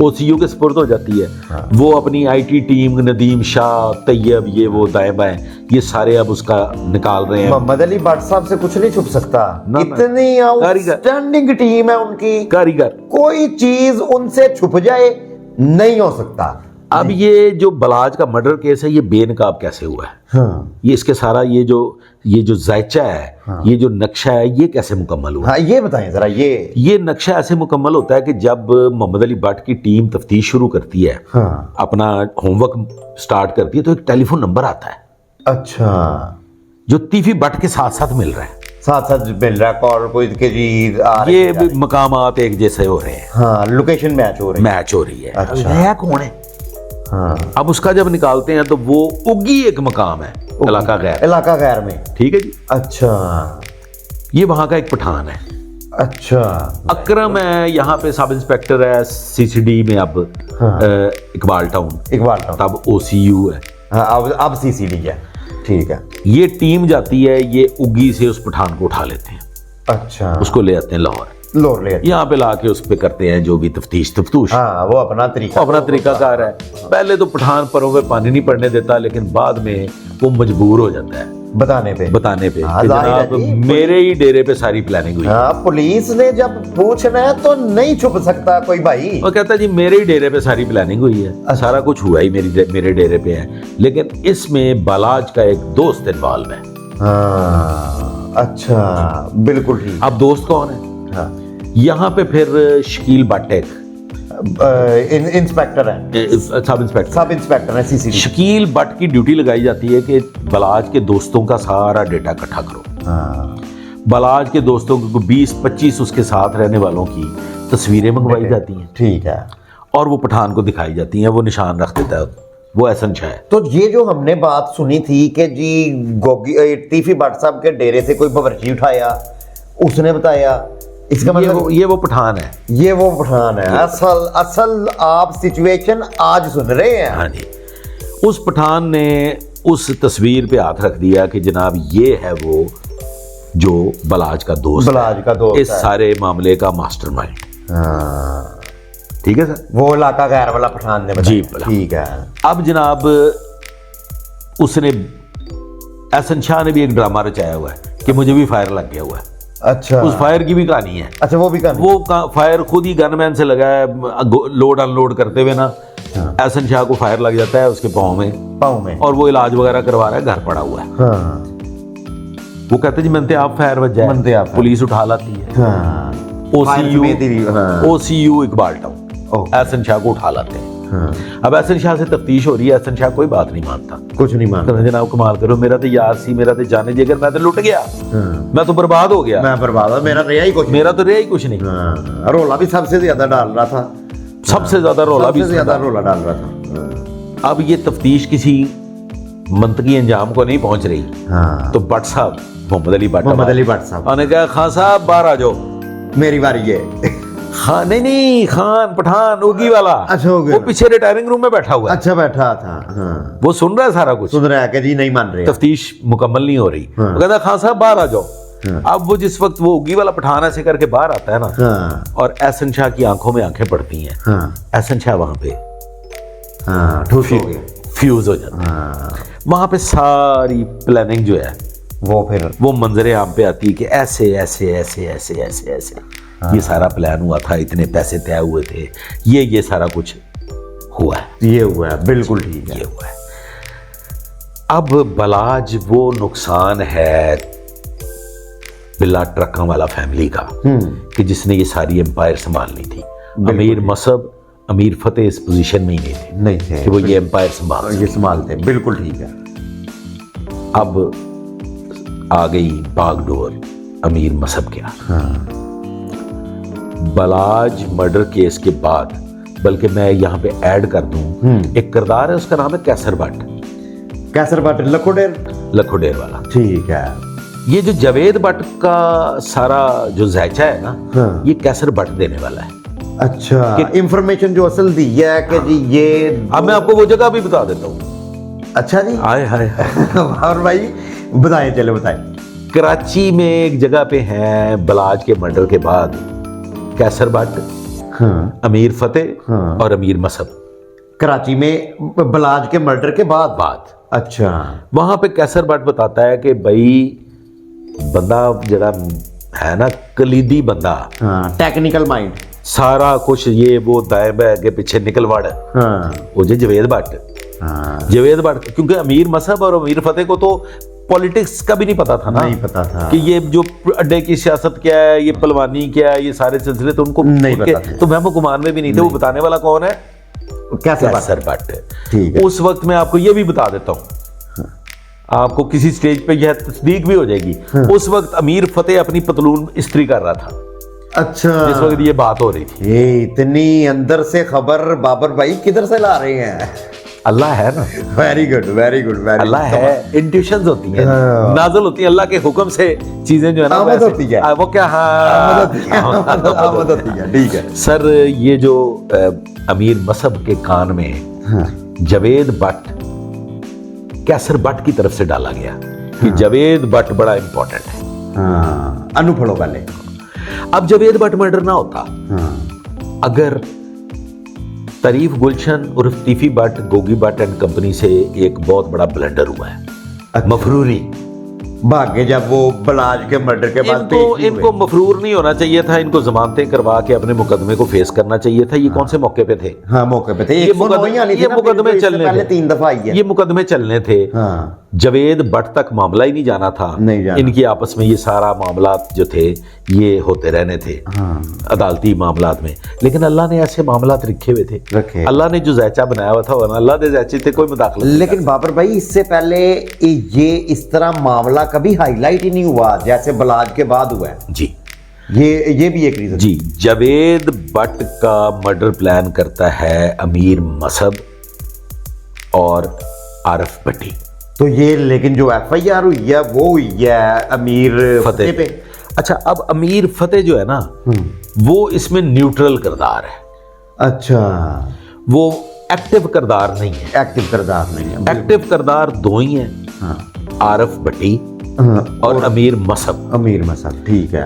ओसीयू के स्पुर्द हो जाती है। वो अपनी आईटी टीम, नदीम शाह, तैयब, ये वो दाएं बाएं, ये सारे अब उसका निकाल रहे हैं। मोहम्मद अली भट्ट साहब से कुछ नहीं छुप सकता, इतनी आउटस्टैंडिंग टीम है उनकी, कारीगर, कोई चीज उनसे छुप जाए नहीं हो सकता। अब ये जो बलाज का मर्डर केस है ये बेनकाब कैसे हुआ है, हाँ ये इसके सारा ये जो जायचा है, ये जो नक्शा है ये कैसे मुकम्मल हुआ। हाँ ये बताएं जरा। ये नक्शा ऐसे मुकम्मल होता है कि जब मोहम्मद अली भट्ट की टीम तफ्तीश शुरू करती है, हाँ अपना होमवर्क स्टार्ट करती है, तो एक टेलीफोन नंबर आता है अच्छा, जो तीफी भट्ट के साथ साथ मिल रहा है, साथ साथ मिल रहा है कॉल कोई के जी आ रही ये है, भी मकामात एक जैसे हो रहे हैं, हाँ लोकेशन मैच हो रही है। मैच हो रही है। अच्छा। है कौन है? हाँ अब उसका जब निकालते हैं तो वो उगी एक मकाम है, इलाका गैर, इलाका गैर में। ठीक है जी। अच्छा ये वहां का एक पठान है, अच्छा अकरम है, यहाँ पे सब इंस्पेक्टर है सीसीडी में, अब हाँ। इकबाल टाउन, इकबाल टाउन, तब ओसीयू है, हाँ अब सीसीडी है, ठीक है। ये टीम जाती है, ये उगी से उस पठान को उठा लेते हैं, अच्छा उसको ले आते हैं लाहौर, लोर ले, यहाँ पे लाके उस पे करते हैं जो भी तफ्तूश। हाँ वो अपना तरीका, अपना तरीकाकार है। पहले तो पठान परों पे पानी नहीं पड़ने देता, लेकिन बाद में वो मजबूर हो जाता है बताने पे कि जाहिर है जनाब जी, मेरे ही डेरे पे सारी प्लानिंग हुई। हाँ पुलिस ने जब पूछना है तो नहीं छुप सकता कोई भाई। वो कहता है जी मेरे ही डेरे पे सारी प्लानिंग हुई है, सारा कुछ हुआ ही मेरे डेरे पे है, लेकिन इसमें बलाज का एक दोस्त इन्वॉल्व है। हाँ अच्छा बिल्कुल ठीक। अब दोस्त कौन है? हाँ यहाँ पे फिर शकील भट्ट एक इंस्पेक्टर है, सब इंस्पेक्टर है सीसीडी। शकील भट्ट की ड्यूटी लगाई जाती है कि बलाज के दोस्तों का सारा डेटा इकट्ठा करो। हाँ बलाज के दोस्तों को 20-25 उसके साथ रहने वालों की तस्वीरें मंगवाई जाती हैं, ठीक है, और वो पठान को दिखाई जाती हैं, वो निशान रख देता है, वो एहसन शाह है। तो ये जो हमने बात सुनी थी कि जी गोगी तीफी भट्ट साहब के डेरे से कोई बावर्ची उठाया, उसने बताया, इसका मतलब ये वो पठान है, ये वो पठान है। असल आप सिचुएशन आज सुन रहे हैं। हाँ जी। उस पठान ने उस तस्वीर पे हाथ रख दिया कि जनाब ये है वो जो बलाज का दोस्त है। इस सारे मामले का मास्टरमाइंड। हाँ ठीक है सर, वो इलाका गैर वाला पठान ने बताया। जी ठीक है। अब जनाब उसने एहसन शाह ने भी एक ड्रामा रचाया हुआ है कि मुझे भी फायर लग गया हुआ है। अच्छा, उस फायर की भी कहानी है। अच्छा वो भी कहानी, वो फायर खुद ही गनमैन से लगा है, लोड अनलोड करते हुए ना एहसन शाह को फायर लग जाता है उसके पाँव में, और वो इलाज वगैरह करवा रहा है, घर पड़ा हुआ है। हाँ। वो कहते जी मनते आप फायर बच जाए, पुलिस उठा लाती है। हाँ। ओसीयू इकबाल टाउन एहसन शाह को उठा लाते हैं। हाँ। अब एहसन शाह से तफ्तीश हो रही है, एहसन शाह कोई बात नहीं मानता, कुछ नहीं मानता। जनाब कमाल करो, मेरा तो यार सी, मेरा तो जाने जिगर, मैं तो लुट गया, मैं तो बर्बाद हो गया, मैं बर्बाद, मेरा तो रहा ही कुछ नहीं। हाँ। रोला भी सबसे ज्यादा डाल रहा था, सबसे ज्यादा रोला डाल रहा था। अब ये तफ्तीश किसी मंतकी अंजाम को नहीं पहुंच रही। हाँ। तो भट्ट साहब, मोहम्मद अली भट्ट साहब उन्होंने कहा खान साहब बाहर आ जाओ, मेरी बारी है। हाँ नहीं खान पठान उगी वाला, अच्छा हो गया, वो पीछे रिटायरिंग रूम में बैठा हुआ है। अच्छा बैठा था। हाँ। वो सुन रहा है सारा कुछ, सुन रहा है कि जी नहीं मान रहे, तफ्तीश मुकम्मल नहीं हो रही। हाँ। वो कहता खान साहब बाहर आ जाओ। हाँ। अब वो जिस वक्त वो उगी वाला पठान ऐसे करके बाहर आता है ना, हाँ। और एहसन शाह की आंखों में आंखें पड़ती हैं। हाँ। एहसन शाह वहां पे ठूस हो गया, फ्यूज हो जाता है। हाँ। वहां पे सारी प्लानिंग जो है वो मंजरे आम पे आती है कि ऐसे ऐसे ऐसे ऐसे ऐसे ऐसे ये सारा प्लान हुआ था, इतने पैसे तय हुए थे, ये सारा कुछ हुआ है, ये हुआ है, बिल्कुल ठीक है, ये हुआ है। अब बलाज वो नुकसान है बिल्ला ट्रकों वाला फैमिली का कि जिसने ये सारी एम्पायर संभालनी थी। अमीर मसहब, अमीर फतेह इस पोजीशन में ही नहीं थे कि वो ये एम्पायर संभालते। बिल्कुल ठीक है। अब आ गई बागडोर अमीर मसहब के हाथ। हाँ। बलाज मर्डर केस के बाद, बल्कि मैं यहाँ पे ऐड कर दूं, एक किरदार है, उसका नाम है कैसर भट्ट। कैसर भट्ट लखोडेर वाला, ठीक है। ये जो जावेद भट्ट का सारा जो जायचा है ना, हाँ। ये कैसर भट्ट देने वाला है। अच्छा, इंफॉर्मेशन जो असल दी है कि जी ये, अब मैं आपको वो जगह भी बता देता हूँ। अच्छा जी, हाय हाय और भाई बताएं, चले बताएं। कराची में एक जगह पे है, बलाज के मर्डर के बाद कैसर भट्ट, हाँ। अमीर फतेह, हाँ। और अमीर मसहब। कराची में बलाज के मर्डर के बाद। अच्छा। वहां पे कैसर भट्ट बताता है कि भाई बंदा जरा है ना कलीदी बंदा, हाँ, टेक्निकल माइंड, सारा कुछ ये वो दाएं बाएं आगे पीछे निकल वड़ हाँ वो जो जवेद भट्ट हाँ जवेद भट्ट, क्योंकि अमीर मसहब और अमीर फतेह को तो पॉलिटिक्स का भी नहीं पता था ना, नहीं पता था कि ये जो अड्डे की सियासत क्या है, ये पलवानी क्या है, ये सारे सिलसिले तो उनको नहीं पता थे। तो वहमो गुमान में भी नहीं थे। वो बताने वाला कौन है? कैसे कैसर भट्ट। ठीक है। उस वक्त मैं आपको ये भी बता देता हूँ, आपको किसी स्टेज पे यह तस्दीक भी हो जाएगी। उस वक्त अमीर फतेह अपनी पतलून इस्त्री कर रहा था अच्छा जिस वक्त ये बात हो रही थी। ये इतनी अंदर से खबर बाबर भाई किधर से ला रहे हैं? अल्लाह है ना, very good very good very Allah है, इंट्यूशंस होती हैं, हाँ। नाज़िल होती हैं अल्लाह के हुक्म से चीजें जो है ना आमद वैसे- होती है। वो क्या आमद होती है, ठीक है। सर ये जो अमीर मसहब के कान में हाँ जवेद भट्ट कैसर भट्ट की तरफ से डाला गया कि जवेद भट्ट बड़ा इंपॉर्टेंट है। हाँ अनु पढ़ो पहले। अब जवेद भट्ट मर्डर ना होता हाँ अगर तारीफ गुलशन उर्फ तीफी भट्ट गोगी भट्ट एंड कंपनी से एक बहुत बड़ा ब्लंडर हुआ है, अच्छा। मफरूरी। भाग्य जब वो बलाज के मर्डर के बाद इनको पेश नहीं इनको हुए। मफरूर नहीं होना चाहिए था, इनको जमानतें करवा के अपने मुकदमे को फेस करना चाहिए था। ये कौन से मौके पे थे? हाँ मौके पे थे। ये 109 आनी थी ये ना, मुकदमे फिर इससे चलने पहले थे, 3 दफा आई है। ये मुकदमे चलने थे। हाँ जवेद भट्ट तक मामला ही नहीं जाना था, नहीं जाना। इनकी आपस में ये सारा मामलात जो थे ये होते रहने थे हाँ अदालती मामलात में। लेकिन अल्लाह ने ऐसे मामलात रखे हुए थे, रखे। अल्लाह ने जो जैचा बनाया हुआ था वरना अल्लाह दे जैचे थे कोई मुदाखलत नहीं लेकिन बाबर भाई इससे पहले ये इस तरह मामला कभी हाईलाइट ही नहीं हुआ जैसे बलाज के बाद हुआ है। कर- जी ये भी एक रीजन। जी जवेद भट्ट का मर्डर प्लान करता है अमीर मसहब और आरफ भट्टी। तो ये लेकिन जो FIR हुई है वो हुई है अमीर फतेह पे। अच्छा अब अमीर फतेह जो है ना वो इसमें न्यूट्रल किरदार है, अच्छा वो एक्टिव किरदार नहीं है। एक्टिव किरदार नहीं है। एक्टिव किरदार दो ही हैं, हाँ आरफ भट्टी हाँ, और अमीर मसहब। अमीर मसहब ठीक है।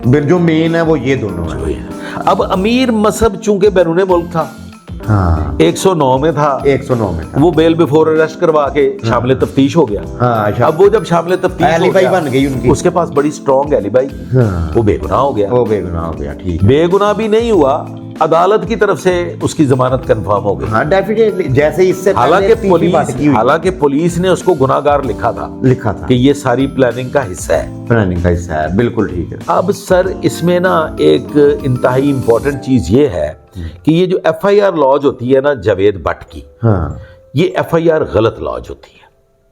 फिर जो मेन है वो ये दोनों है। अब अमीर मसहब चूंकि बैरून मुल्क था, हाँ 109 में था, 109 में था। वो बेल बिफोर अरेस्ट करवा के शामिल तफ्तीश हो गया। हाँ अच्छा। अब वो जब शामिल तफ्तीश हो एलिबाई गया, बन गई उनकी। उसके पास बड़ी स्ट्रॉन्ग एलिबाई, हाँ वो बेगुनाह हो गया। वो बेगुनाह हो गया, ठीक है। बेगुनाह भी नहीं हुआ, अदालत की तरफ से उसकी जमानत कंफर्म हो गई। हाँ डेफिनेटली, जैसे इससे हालांकि पहले बात की हुई हालांकि पुलिस ने उसको गुनाहगार लिखा था लिखा था कि ये सारी प्लानिंग का हिस्सा है। प्लानिंग का हिस्सा है, बिल्कुल ठीक है। अब सर इसमें ना एक इंतहाई इंपॉर्टेंट चीज ये है कि ये जो FIR लॉज होती है ना जवेद भट्ट की, हाँ ये FIR गलत लॉज होती है।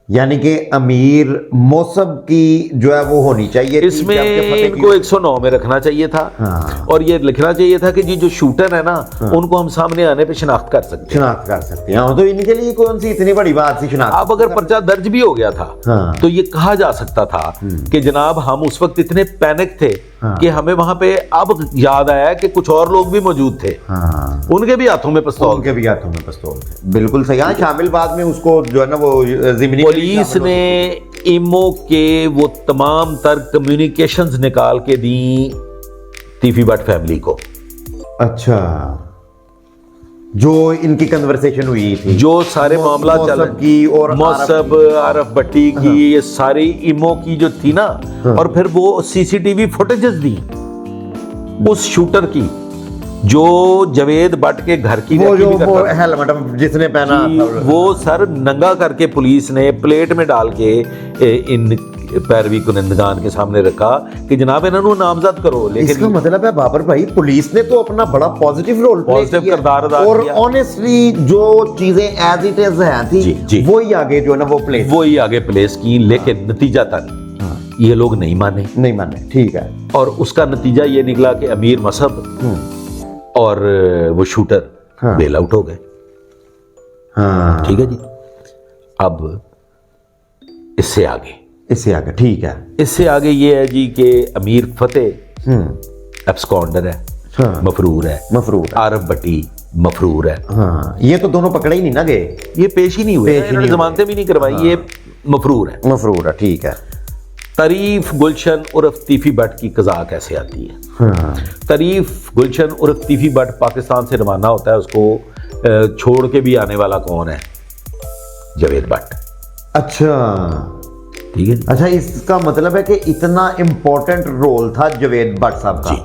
यानी कि अमीर मौसम की जो है वो होनी चाहिए थी, इसमें जबकि फतेह की- इनको 109 में रखना चाहिए था। हाँ। और ये लिखना चाहिए था कि जी जो शूटर है ना उनको हम सामने आने पे शिनाख्त कर सकते हैं। शिनाख्त कर सकते हैं। हाँ, तो इनके लिए कौन सी इतनी बड़ी बात थी शिनाख्त? अब अगर पर्चा दर्ज भी हो गया था हाँ। तो ये कहा जा सकता था कि जनाब हम उस वक्त इतने पैनिक थे हाँ। कि हमें वहां पे अब याद आया कि कुछ और लोग भी मौजूद थे, हाँ उनके भी हाथों में पिस्तौल। उनके भी हाथों में पिस्तौल थे, बिल्कुल सही। हाँ शामिल बाद में उसको जो है ना वो जिमनी पुलिस ने इमो के वो तमाम तर कम्युनिकेशंस निकाल के दी तीफी भट्ट फैमिली को। अच्छा जो इनकी कन्वर्सेशन हुई थी, जो सारे मामला चल मौसम की और मौसब आरफ भट्टी की ये सारी इमो की जो थी ना, और फिर वो CCTV फुटेजेस दी उस शूटर की जो जवेद भट्ट के घर की वो रेकी जो भी करता वो था। हेलमेट जिसने पहना जी, था, वो सर नंगा करके पुलिस ने प्लेट में डाल के इन पैरवी कुनिंदगान के सामने रखा कि जनाब इन्हों नामजद करो। इसका लेकिन मतलब है बाबर भाई पुलिस ने तो अपना बड़ा पॉजिटिव रोल प्ले Positive किया किरदार अदा और किया। ऑनेस्टली जो चीजें एज इट इज हैं थी जी, जी। वही आगे जो है ना वो प्ले वो ही आगे प्लेस की, लेकिन नतीजा तक ये लोग नहीं माने नहीं माने, ठीक है। और उसका नतीजा ये निकला कि अमीर मसहब और वो शूटर हाँ। बेल आउट हो गए। हाँ ठीक है जी। अब इससे आगे ठीक है। इससे आगे ये है जी कि अमीर फतेह एब्सकॉन्डर है, हाँ मफरूर है, मफरूर आरफ भट्टी मफरूर है। हाँ ये तो दोनों पकड़े ही नहीं ना गए, ये पेश ही नहीं हुए, पेश ही इन्होंने नहीं जमानतें भी नहीं करवाई, ये मफरूर है। मफरूर है, ठीक है। तारीफ गुलशन उर्फ तीफी भट्ट की कज़ा कैसे आती है? हाँ तारीफ गुलशन उर्फ तीफी भट्ट पाकिस्तान से रवाना होता है, उसको छोड़ के भी आने वाला कौन है? जवेद भट्ट। अच्छा ठीक है। अच्छा, इसका मतलब है कि इतना इम्पोर्टेंट रोल था जवेद भट्ट साहब का। जी।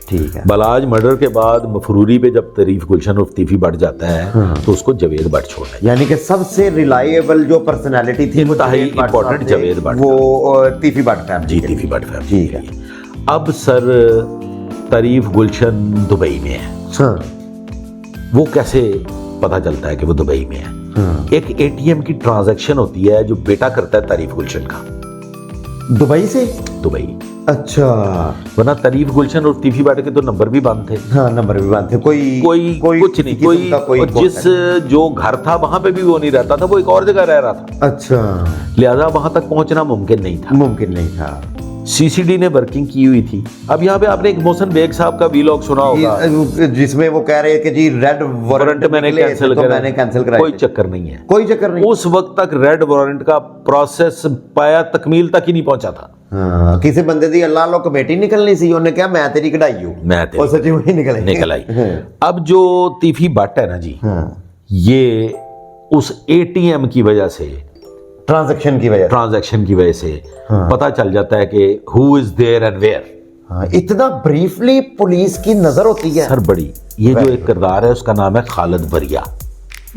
ठीक है। बलाज मर्डर के बाद मफरूरी पे जब तारीफ गुलशन उर्फ तीफी भट्ट जाता है तो उसको जावेद भट्ट छोड़ना है। यानी कि सबसे रिलायबल जो पर्सनालिटी थी इंतहाई इंपॉर्टेंट जावेद भट्ट, वो तीफी भट्ट फैमिली। जी तीफी भट्ट फैमिली। ठीक है। अब सर तारीफ गुलशन दुबई में है, हाँ, वो कैसे पता चलता है कि वो दुबई में है? हाँ। एक एटीएम की ट्रांजैक्शन होती है जो बेटा करता है तारीफ गुलशन का, दुबई से। दुबई। अच्छा। वरना तारीफ गुलशन और तीफी भट्ट के तो नंबर भी बंद थे, हाँ, नंबर भी बंद थे। कोई कुछ नहीं, किस्म का और जिस जो घर था वहां पे भी वो नहीं रहता था, वो एक और जगह रह रहा था। अच्छा। लिहाजा वहां तक पहुंचना मुमकिन नहीं था। मुमकिन नहीं था। सीसीडी ने वर्किंग की हुई थी। अब यहाँ पे आपने एक मोहसिन बेग साहब का वीलॉग सुना होगा जिसमें वो कह रहे हैं कि जी रेड वारंट मैंने कैंसिल तो मैंने कैंसिल कराया। कोई चक्कर नहीं है, कोई चक्कर नहीं। उस वक्त तक रेड वारंट का प्रोसेस पाया तकमील तक ही नहीं पहुंचा था। हाँ, किसी बंदे दी अल्लाह लो कमेटी निकलनी सी, उन्हें क्या मैं तेरी कढ़ाई हूं, मैं तेरी और सच्ची वही निकल आई। अब जो तीफी भट्ट है ना जी, ये उस एटीएम की वजह से, ट्रांजैक्शन की वजह से पता चल जाता है कि who is there and where. इतना ब्रीफली पुलिस की नजर होती है सर बड़ी। ये जो एक किरदार है उसका नाम है खालिद बरिया।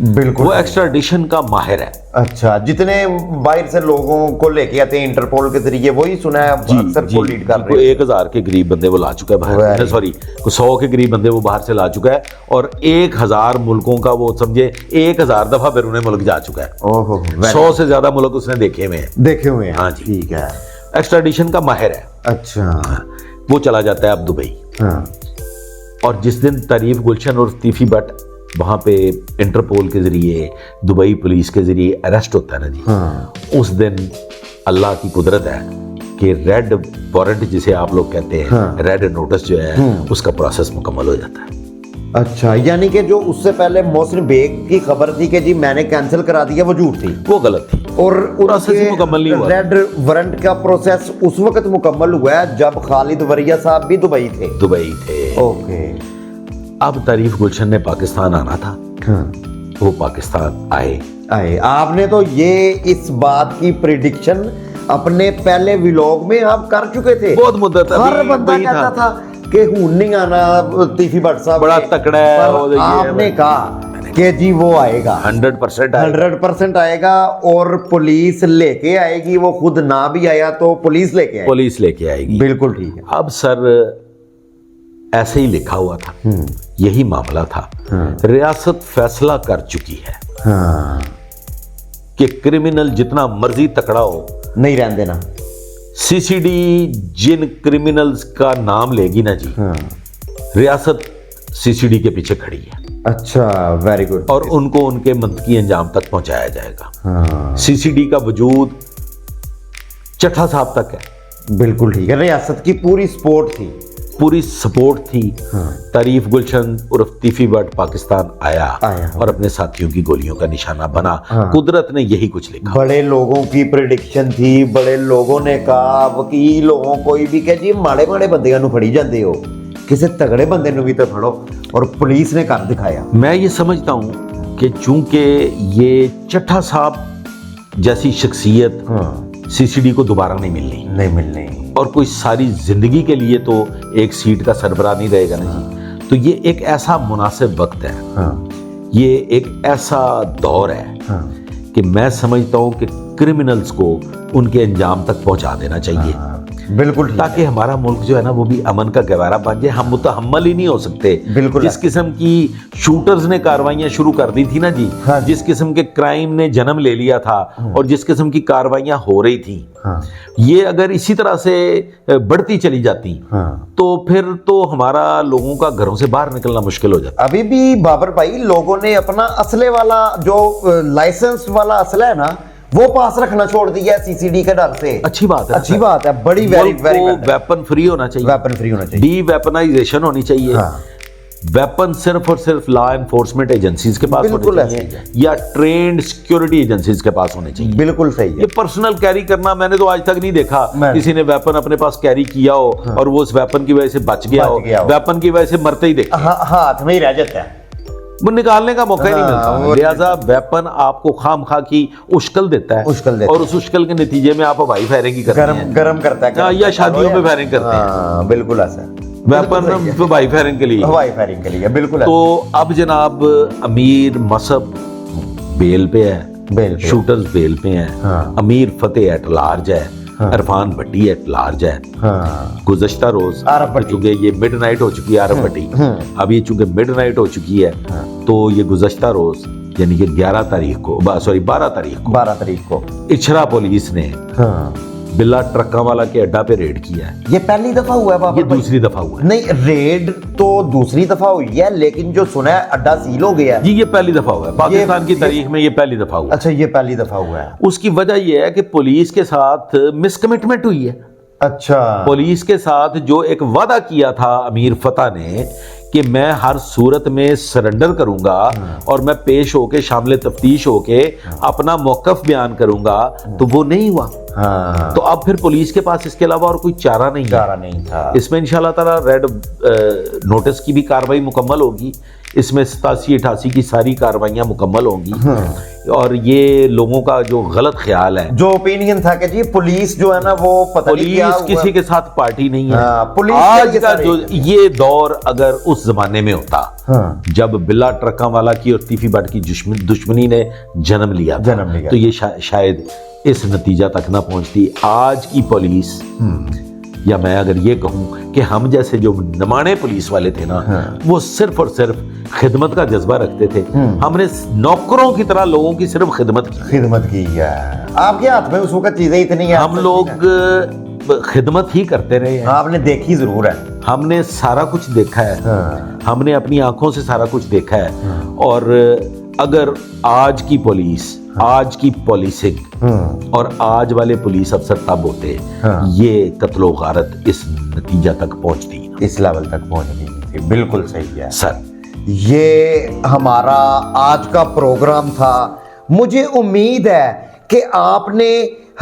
बिल्कुल। वो एक्स्ट्राडिशन का माहिर है। अच्छा, जितने बाहर से लोगों को लेके आते हैं इंटरपोल के जरिए, वही सुना है अक्सर को लीड कर रहे हैं। 1000 के करीब बंदे वो ला चुका है बाहर, सॉरी 100 के करीब बंदे वो बाहर से ला चुका है, और 1000 मुल्कों का वो समझे 1000 दफा बैरून मुल्क जा चुका है। ओहो, 100 से ज्यादा मुल्क उसने देखे हुए हैं। हाँ जी, ठीक है। एक्स्ट्राडिशन का माहिर है। अच्छा। वो चला जाता है अब दुबई। हाँ। और जिस दिन तारीफ गुलशन और तीफी भट्ट वहां पे इंटरपोल के जरिए, दुबई पुलिस के जरिए अरेस्ट होता है ना जी, हाँ। उस दिन अल्लाह की कुदरत है कि रेड वारंट जिसे आप लोग कहते हैं, हाँ। रेड नोटिस जो है उसका प्रोसेस मुकम्मल हो जाता है। अच्छा, यानी कि जो उससे पहले मोहसिन बेग की खबर थी कि जी मैंने कैंसिल करा दिया, वो झूठ थी, वो गलत थी, और प्रोसेस ही मुकम्मल नहीं हुआ। रेड वारंट का प्रोसेस उस वक्त मुकम्मल हुआ है जब खालिद वरिया साहब भी दुबई थे। ओके। अब तारीफ गुलशन ने पाकिस्तान आना था। हाँ। वो पाकिस्तान आए। आपने तो ये इस बात की प्रिडिक्शन अपने पहले व्लॉग में आप कर चुके थे। बहुत मुद्दत हर बंदा कहता था कि हूं नहीं आना तीफी भट्ट साहब, बड़ा तकड़ा है, पर आपने कहा कि जी वो आएगा, 100% आएगा, और पुलिस लेके आएगी। वो खुद ना भी आया तो पुलिस लेके आएगी। बिल्कुल ठीक है। अब सर ऐसे ही लिखा हुआ था, यही मामला था। रियासत फैसला कर चुकी है कि क्रिमिनल जितना मर्जी तकड़ा हो नहीं रहने देना। सीसीडी जिन क्रिमिनल्स का नाम लेगी ना जी, रियासत सीसीडी के पीछे खड़ी है। अच्छा, वेरी गुड। और उनको उनके मंतकी अंजाम तक पहुंचाया जाएगा। सीसीडी का वजूद चट्टा साहब तक है। बिल्कुल ठीक है। रियासत की पूरी सपोर्ट थी। तारीफ गुलशन उर्फ तीफी भट्ट पाकिस्तान आया और अपने साथियों की गोलियों का निशाना बना। कुदरत ने यही कुछ लिखा। बड़े लोगों की प्रेडिक्शन थी, बड़े लोगों ने कहा, वकील हो कोई भी कहे जी माड़े बंदियां नूं फड़ी जांदे हो, किसी तगड़े बंदे नूं भी तो फड़ो, और पुलिस ने कर दिखाया। मैं ये समझता हूं कि चूंकि ये चट्टा साहब जैसी शख्सियत सीसीडी को दोबारा नहीं मिलनी, और कोई सारी जिंदगी के लिए तो एक सीट का सरबराह नहीं रहेगा ना जी। तो ये एक ऐसा मुनासिब वक्त है, ये एक ऐसा दौर है कि मैं समझता हूं कि क्रिमिनल्स को उनके अंजाम तक पहुंचा देना चाहिए। बिल्कुल, ताकि हमारा मुल्क जो है ना वो भी अमन का गवारा बन जाए। हम मुतहम्मल ही नहीं हो सकते। बिल्कुल। जिस किस्म की शूटर्स ने कार्रवाइयां शुरू कर दी थी ना जी, जिस किस्म के क्राइम ने जन्म ले लिया था, और जिस किस्म की कार्रवाइयां हो रही थी, ये अगर इसी तरह से बढ़ती चली जाती तो फिर तो हमारा लोगों का घरों से बाहर निकलना मुश्किल हो जाता। अभी भी बाबर भाई लोगों ने अपना असले वाला जो लाइसेंस वाला असला है ना, वो पास रखना छोड़ दिया है सीसीडी के डर से। अच्छी बात है। बड़ी वेरी वेपन फ्री होना चाहिए। डी वेपनाइजेशन होनी चाहिए। वेपन सिर्फ और सिर्फ लॉ एनफोर्समेंट एजेंसीज के पास होने चाहिए, या ट्रेंड सिक्योरिटी एजेंसीज के पास होने चाहिए। बिल्कुल सही है। ये पर्सनल कैरी करना मैंने तो आज तक नहीं देखा किसी ने वेपन अपने पास कैरी किया हो और वो उस वेपन की वजह से बच गया हो, वेपन की वजह से मरते ही देखा, हाथ में ही रह जाता है, वो निकालने का मौका ही नहीं मिलता। लिहाजा वेपन आपको खामखा की उश्कल देता है, और उस उश्कल के नतीजे में आप हवाई फायरिंग करते हैं, गरम करता है, या शादियों में फायरिंग करते हैं। बिल्कुल ऐसा, वेपन हवाई फायरिंग के लिए। हवाई फायरिंग के लिए बिल्कुल। तो अब जनाब अमीर मसब बेल पे है, बेल पे। शूटर्स बेल पे हैं। हाँ। अमीर फतेह एट लार्ज है। हाँ। इरफान भट्टी एट लार्ज है। हाँ। गुज़श्ता रोज आरफ भट्टी। चूंकि ये मिडनाइट हो चुकी है आरफ भट्टी, अब ये चूंकि मिडनाइट हो चुकी है, तो ये गुज़श्ता रोज यानी कि 11 तारीख को, सॉरी 12 तारीख को, 12 तारीख को इछरा पुलिस ने हाँ। बिल्ला ट्रक्का वाला के अड्डा पे रेड किया है। ये पहली दफा हुआ है बाबर ये भाई? दूसरी दफा हुआ है। नहीं, रेड तो दूसरी दफा हुई है, लेकिन जो सुना है अड्डा सील हो गया है। जी ये पहली दफा हुआ है पाकिस्तान की तारीख में, ये पहली दफा हुआ है। अच्छा, ये पहली दफा हुआ है। उसकी वजह यह है कि पुलिस के साथ मिसकमिटमेंट हुई है। अच्छा। पुलिस के साथ जो एक वादा किया था अमीर फतेह ने कि मैं हर सूरत में सरेंडर करूंगा और मैं पेश होके शामिल तफ्तीश होके अपना मौकफ बयान करूंगा, तो वो नहीं हुआ। हाँ। तो अब फिर पुलिस के पास इसके अलावा और कोई चारा नहीं है। चारा नहीं था। इसमें इंशाल्लाह ताला रेड नोटिस की भी कार्रवाई मुकम्मल होगी, इसमें 87-88 की सारी कार्रवाइयां मुकम्मल होंगी। और ये लोगों का जो गलत ख्याल है, जो ओपिनियन था कि जी पुलिस जो है ना वो पता नहीं क्या पुलिस किसी के साथ पार्टी नहीं है। हाँ, पुलिस आज के का सारे- जो ये दौर अगर उस जमाने में होता, हाँ। जब बिल्ला ट्रक्का वाला की और तीफी भट्ट की दुश्मनी ने जन्म लिया था, तो ये शायद इस नतीजा तक ना पहुंचती। आज की पुलिस, या मैं अगर ये कहूं कि हम जैसे जो नमाने पुलिस वाले थे ना, वो सिर्फ और सिर्फ खिदमत का जज्बा रखते थे। हमने नौकरों की तरह लोगों की सिर्फ खिदमत की है। आपके हाथ में उस वक्त चीजें इतनी है, हम लोग खिदमत ही करते रहे हैं। आपने देखी जरूर है। हमने सारा कुछ देखा है। हाँ। हमने अपनी आंखों से सारा कुछ देखा है। और अगर आज की पुलिस, आज की पॉलिसिंग और आज वाले पुलिस अफसर तब होते, ये कत्लो गारत इस नतीजा तक पहुंचती, इस लेवल तक पहुंचती थी। बिल्कुल सही है सर। ये हमारा आज का प्रोग्राम था। मुझे उम्मीद है कि आपने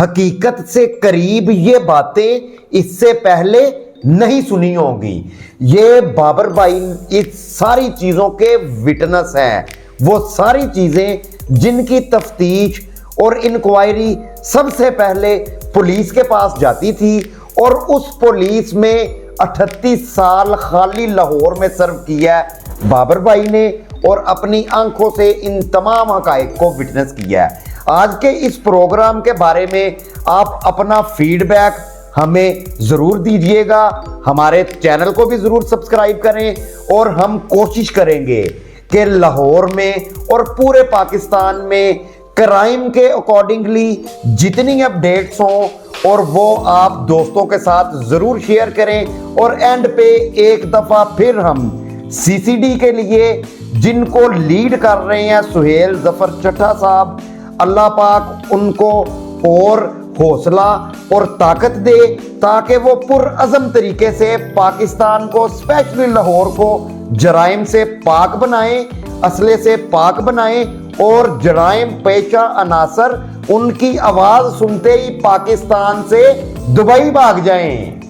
हकीकत से करीब ये बातें इससे पहले नहीं सुनी होगी। ये बाबर भाई इस सारी चीजों के विटनेस हैं। वो सारी चीजें जिनकी तफ्तीश और इंक्वायरी सबसे पहले पुलिस के पास जाती थी, और उस पुलिस में 38 साल खाली लाहौर में सर्व किया है बाबर भाई ने, और अपनी आंखों से इन तमाम हकायक को विटनेस किया है। आज के इस प्रोग्राम के बारे में आप अपना फीडबैक हमें ज़रूर दीजिएगा। हमारे चैनल को भी ज़रूर सब्सक्राइब करें, और हम कोशिश करेंगे कि लाहौर में और पूरे पाकिस्तान में क्राइम के अकॉर्डिंगली जितनी अपडेट्स हों, और वो आप दोस्तों के साथ ज़रूर शेयर करें। और एंड पे एक दफ़ा फिर हम सीसीडी के लिए जिनको लीड कर रहे हैं सुहेल जफर चट्टा साहब, अल्लाह पाक उनको और हौसला और ताकत दे, ताकि वो पुरअज़म तरीके से पाकिस्तान को, स्पेशली लाहौर को जराइम से पाक बनाएं, असले से पाक बनाएं, और जराइम पेशा अनासर उनकी आवाज़ सुनते ही पाकिस्तान से दुबई भाग जाएं।